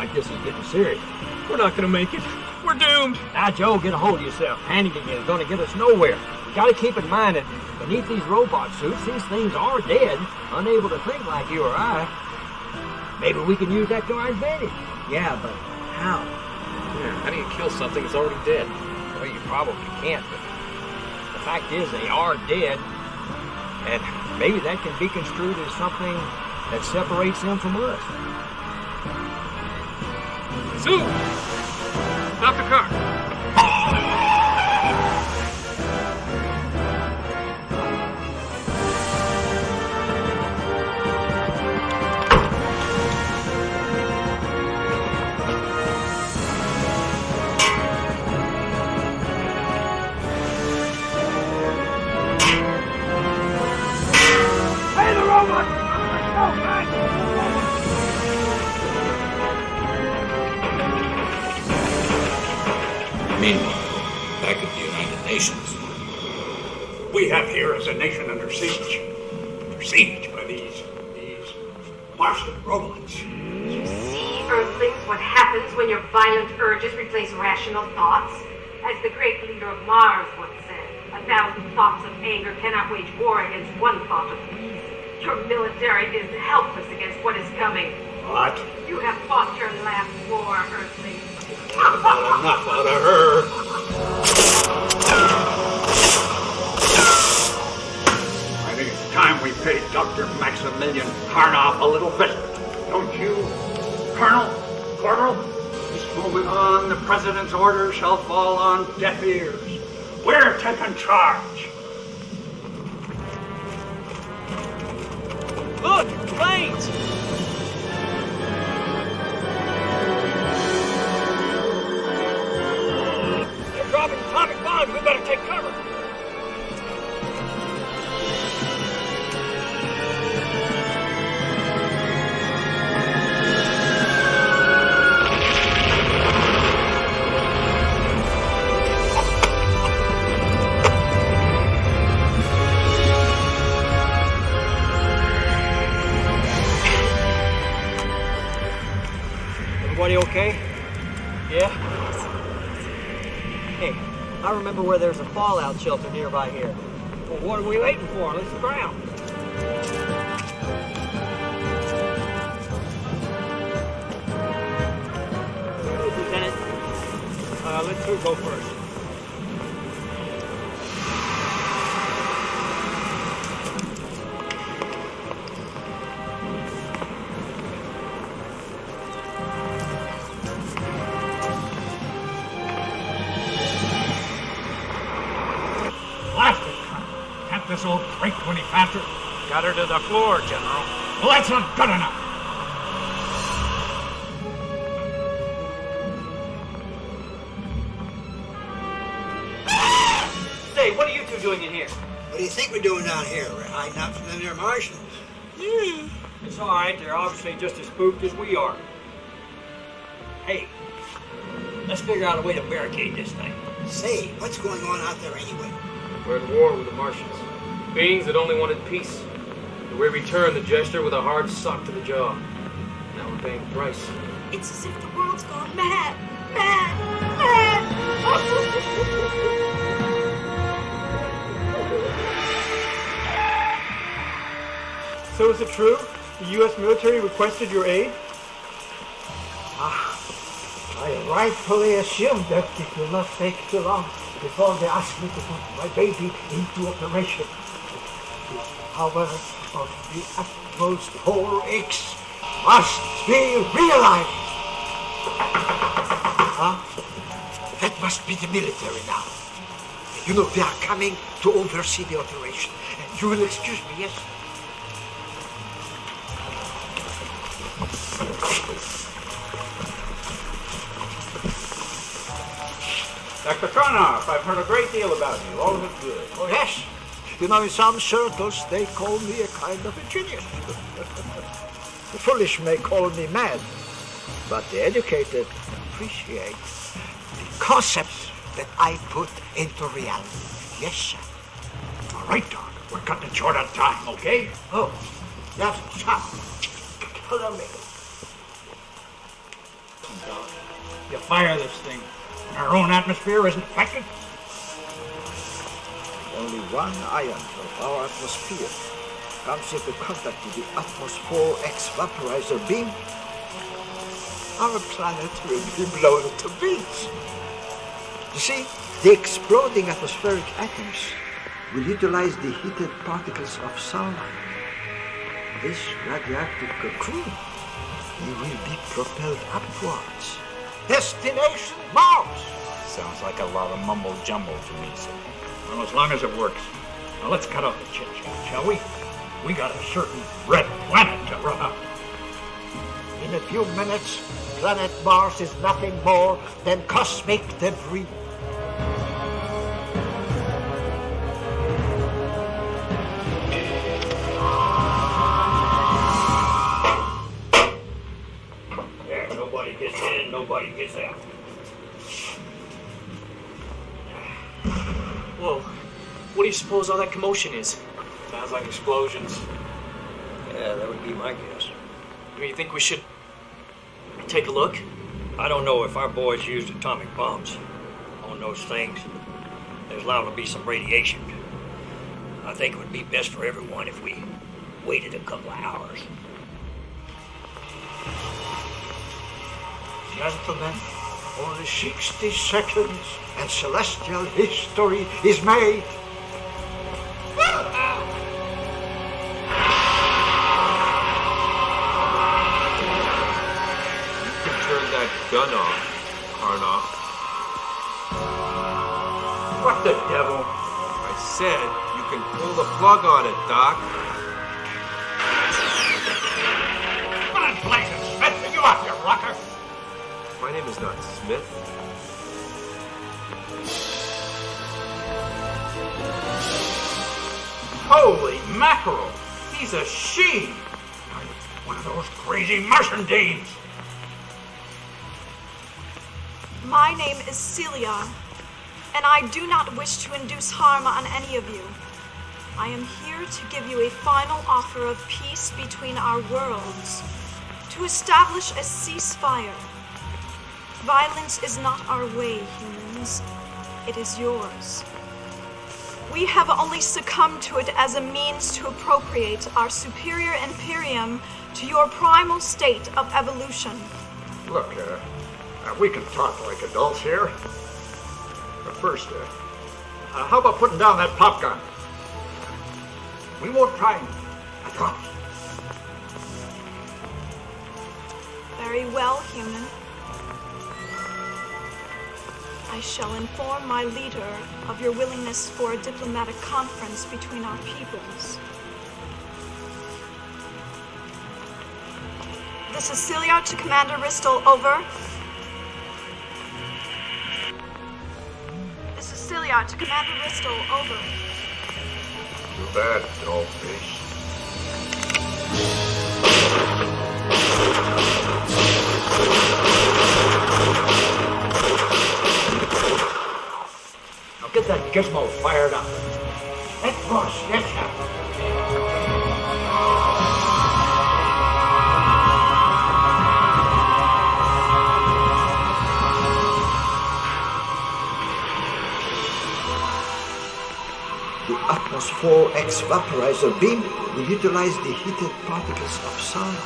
like this is getting serious. We're not gonna make it. We're doomed. Now, Joe, get a hold of yourself. Panicking is gonna get us nowhere. You gotta keep in mind that beneath these robot suits, these things are dead, unable to think like you or I. Maybe we can use that to our advantage. Yeah, but how? Yeah, how do you kill something that's already dead? Well, you probably can't, but the fact is they are dead. And maybe that can be construed as something that separates them from us. Sue! Stop the car! Hey, the robot! Let's go, guys! Meanwhile, back at the United Nations, we have here as a nation under siege by these Martian robots. You see, Earthlings, what happens when your violent urges replace rational thoughts? As the great leader of Mars once said, 1,000 thoughts of anger cannot wage war against one thought of reason. Your military is helpless against what is coming. What? You have fought your last war, Earthlings. About enough out of her. I think it's time we paid Dr. Maximilian Karnoff a little visit. Don't you, Colonel? Corporal? Just moving on, the President's order shall fall on deaf ears. We're taking charge. Look! Planes! They're dropping atomic bombs. We better take cover. Everybody okay? Yeah? Hey, I remember where there's a fallout shelter nearby here. Well, what are we waiting for? Let's ground. Lieutenant, Let's who go first? Blast it, Colonel. Can't this old break any faster? Got her to the floor, General. Well, that's not good enough. Say, what are you two doing in here? What do you think we're doing down here? We're hiding out from them there Martians. It's all right. They're obviously just as spooked as we are. Hey, let's figure out a way to barricade this thing. Say, what's going on out there anyway? We're at war with the Martians. Beings that only wanted peace. And we return the gesture with a hard sock to the jaw. Now we're paying the price. It's as if the world's gone mad. Mad. Mad. So is it true? The U.S. military requested your aid? I rightfully assumed that it will not take too long before they ask me to put my baby into operation. The power of the utmost whole X must be realized. That must be the military now. You know, they are coming to oversee the operation. You will excuse me, yes? Dr. Karnoff, I've heard a great deal about you. All of it good. Oh, yes. You know, in some circles, they call me a kind of a genius. The foolish may call me mad, but the educated appreciate the concepts that I put into reality. Yes, sir. All right, Doc. We're cutting it short on time, okay? Oh, that's tough. Follow me. You fire this thing. Our own atmosphere isn't affected. Only one ion of our atmosphere comes into contact with the atmosphere X vaporizer beam. Our planet will be blown to bits. You see, the exploding atmospheric atoms will utilize the heated particles of sunlight. This radioactive cocoon, it will be propelled upwards. Destination Mars! Sounds like a lot of mumbo jumbo to me, sir. Well, as long as it works. Now let's cut out the chit-chat, shall we? We got a certain red planet to run up. In a few minutes, planet Mars is nothing more than cosmic debris. There, nobody gets in, nobody gets out. Whoa. What do you suppose all that commotion is? Sounds like explosions. Yeah, that would be my guess. You think we should take a look? I don't know if our boys used atomic bombs on those things. There's liable to be some radiation. I think it would be best for everyone if we waited a couple of hours. Gentlemen, only 60 seconds and celestial history is made. Gun off, Karnoff. What the devil? I said you can pull the plug on it, Doc. What in blazing Smith? Are you off your rocker? My name is not Smith. Holy mackerel! He's a she! One of those crazy Martian deans! My name is Celia, and I do not wish to induce harm on any of you. I am here to give you a final offer of peace between our worlds, to establish a ceasefire. Violence is not our way, humans. It is yours. We have only succumbed to it as a means to appropriate our superior imperium to your primal state of evolution. Look, we can talk like adults here. But first, how about putting down that pop gun? We won't try and adopt. Very well, human. I shall inform my leader of your willingness for a diplomatic conference between our peoples. This is Celia to Commander Ristel, over. This is Celia to Commander Ristel, over. Too bad, dollface. Now get that gizmo fired up. Let's rush, yes, Atmosphere X Vaporizer beam will utilize the heated particles of sunlight.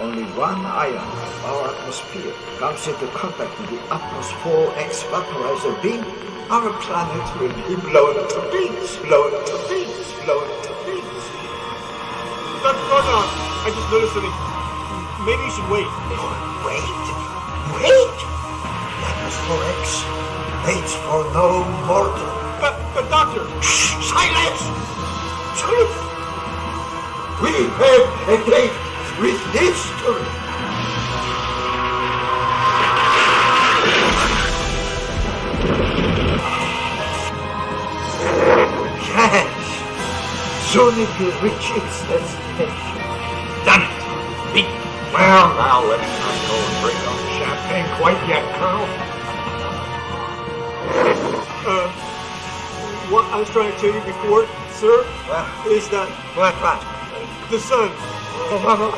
Only one ion of our atmosphere comes into contact with the Atmosphere X Vaporizer beam. Our planet will be blown to bits, blown to bits, blown to bits. Dr. Gordon, I just noticed something. Maybe you should wait. Wait? Wait? The Atmosphere X waits for no mortal. But Doctor! Silence! Silence! We have a date with history. Yes! Soon it will reach its destination. Done it! Beat. Well, now let's not go and break out the champagne quite yet, Colonel. What I was trying to tell you before, sir, is that... What? The sun. What?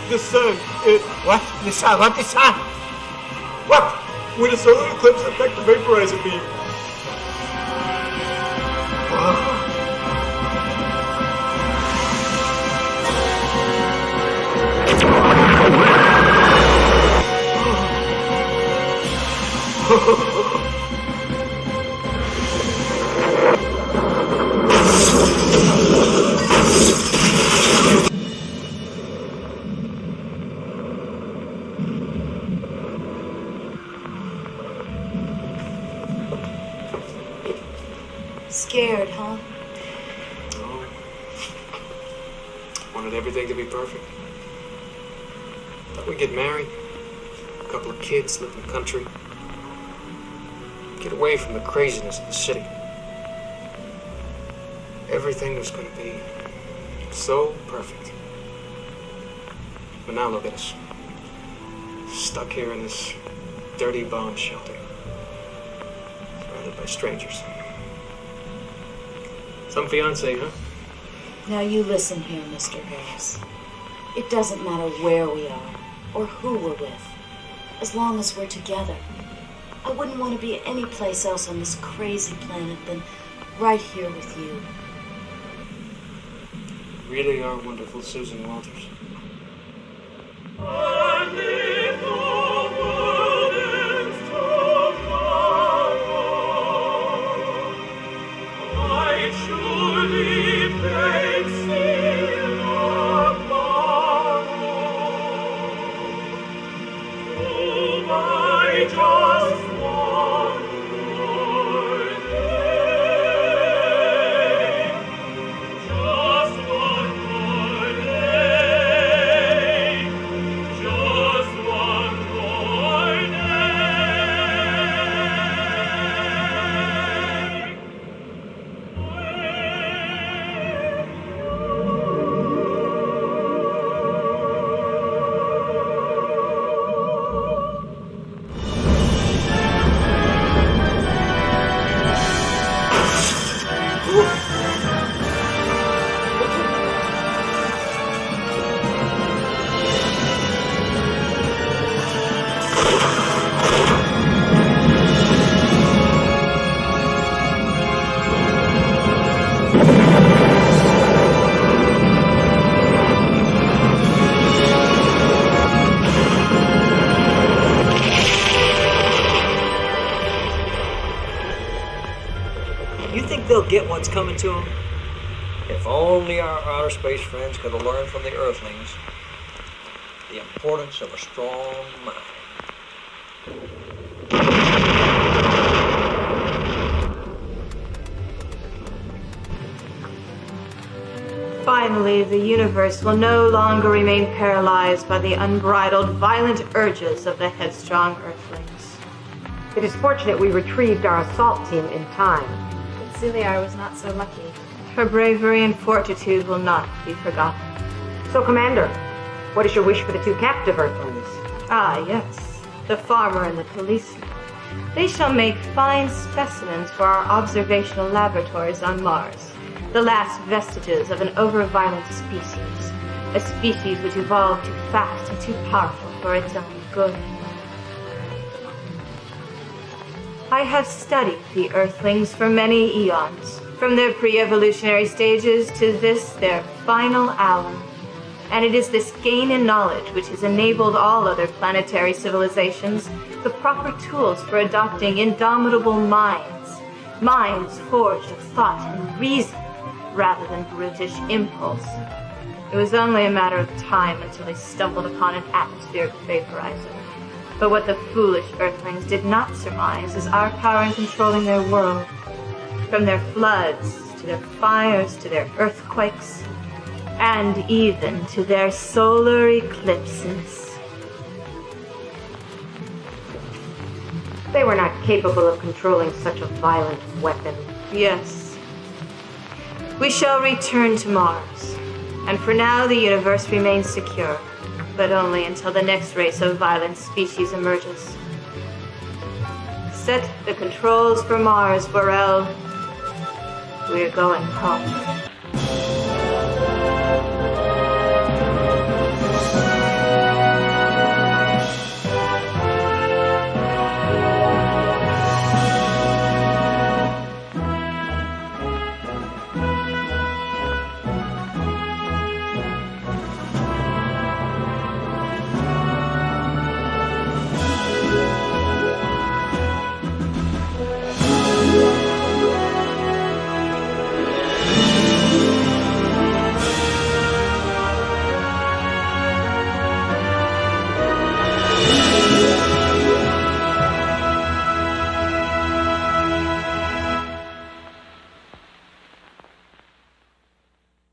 The sun, it... What? The sun? What the sun? What? Would a solar eclipse affect the vaporizer beam? Scared, huh? Wanted everything to be perfect. Thought we'd get married, a couple of kids, live in the country, get away from the craziness of the city. Everything was going to be so perfect. But now look at us. Stuck here in this dirty bomb shelter. Surrounded by strangers. Some fiancé, huh? Now you listen here, Mr. Harris. It doesn't matter where we are or who we're with, as long as we're together. I wouldn't want to be any place else on this crazy planet than right here with you. You really are wonderful, Susan Walters. Get what's coming to them. If only our outer space friends could have learned from the Earthlings the importance of a strong mind. Finally, the universe will no longer remain paralyzed by the unbridled, violent urges of the headstrong Earthlings. It is fortunate we retrieved our assault team in time. Celia was not so lucky. Her bravery and fortitude will not be forgotten. So, Commander, what is your wish for the two captive Earthlings? Ah, yes. The farmer and the policeman. They shall make fine specimens for our observational laboratories on Mars. The last vestiges of an over-violent species. A species which evolved too fast and too powerful for its own good. I have studied the Earthlings for many eons, from their pre-evolutionary stages to this, their final hour. And it is this gain in knowledge which has enabled all other planetary civilizations the proper tools for adopting indomitable minds. Minds forged of thought and reason, rather than brutish impulse. It was only a matter of time until they stumbled upon an atmospheric vaporizer. But what the foolish Earthlings did not surmise is our power in controlling their world. From their floods, to their fires, to their earthquakes, and even to their solar eclipses. They were not capable of controlling such a violent weapon. Yes. We shall return to Mars, and for now the universe remains secure. But only until the next race of violent species emerges. Set the controls for Mars, Burrell. We're going home.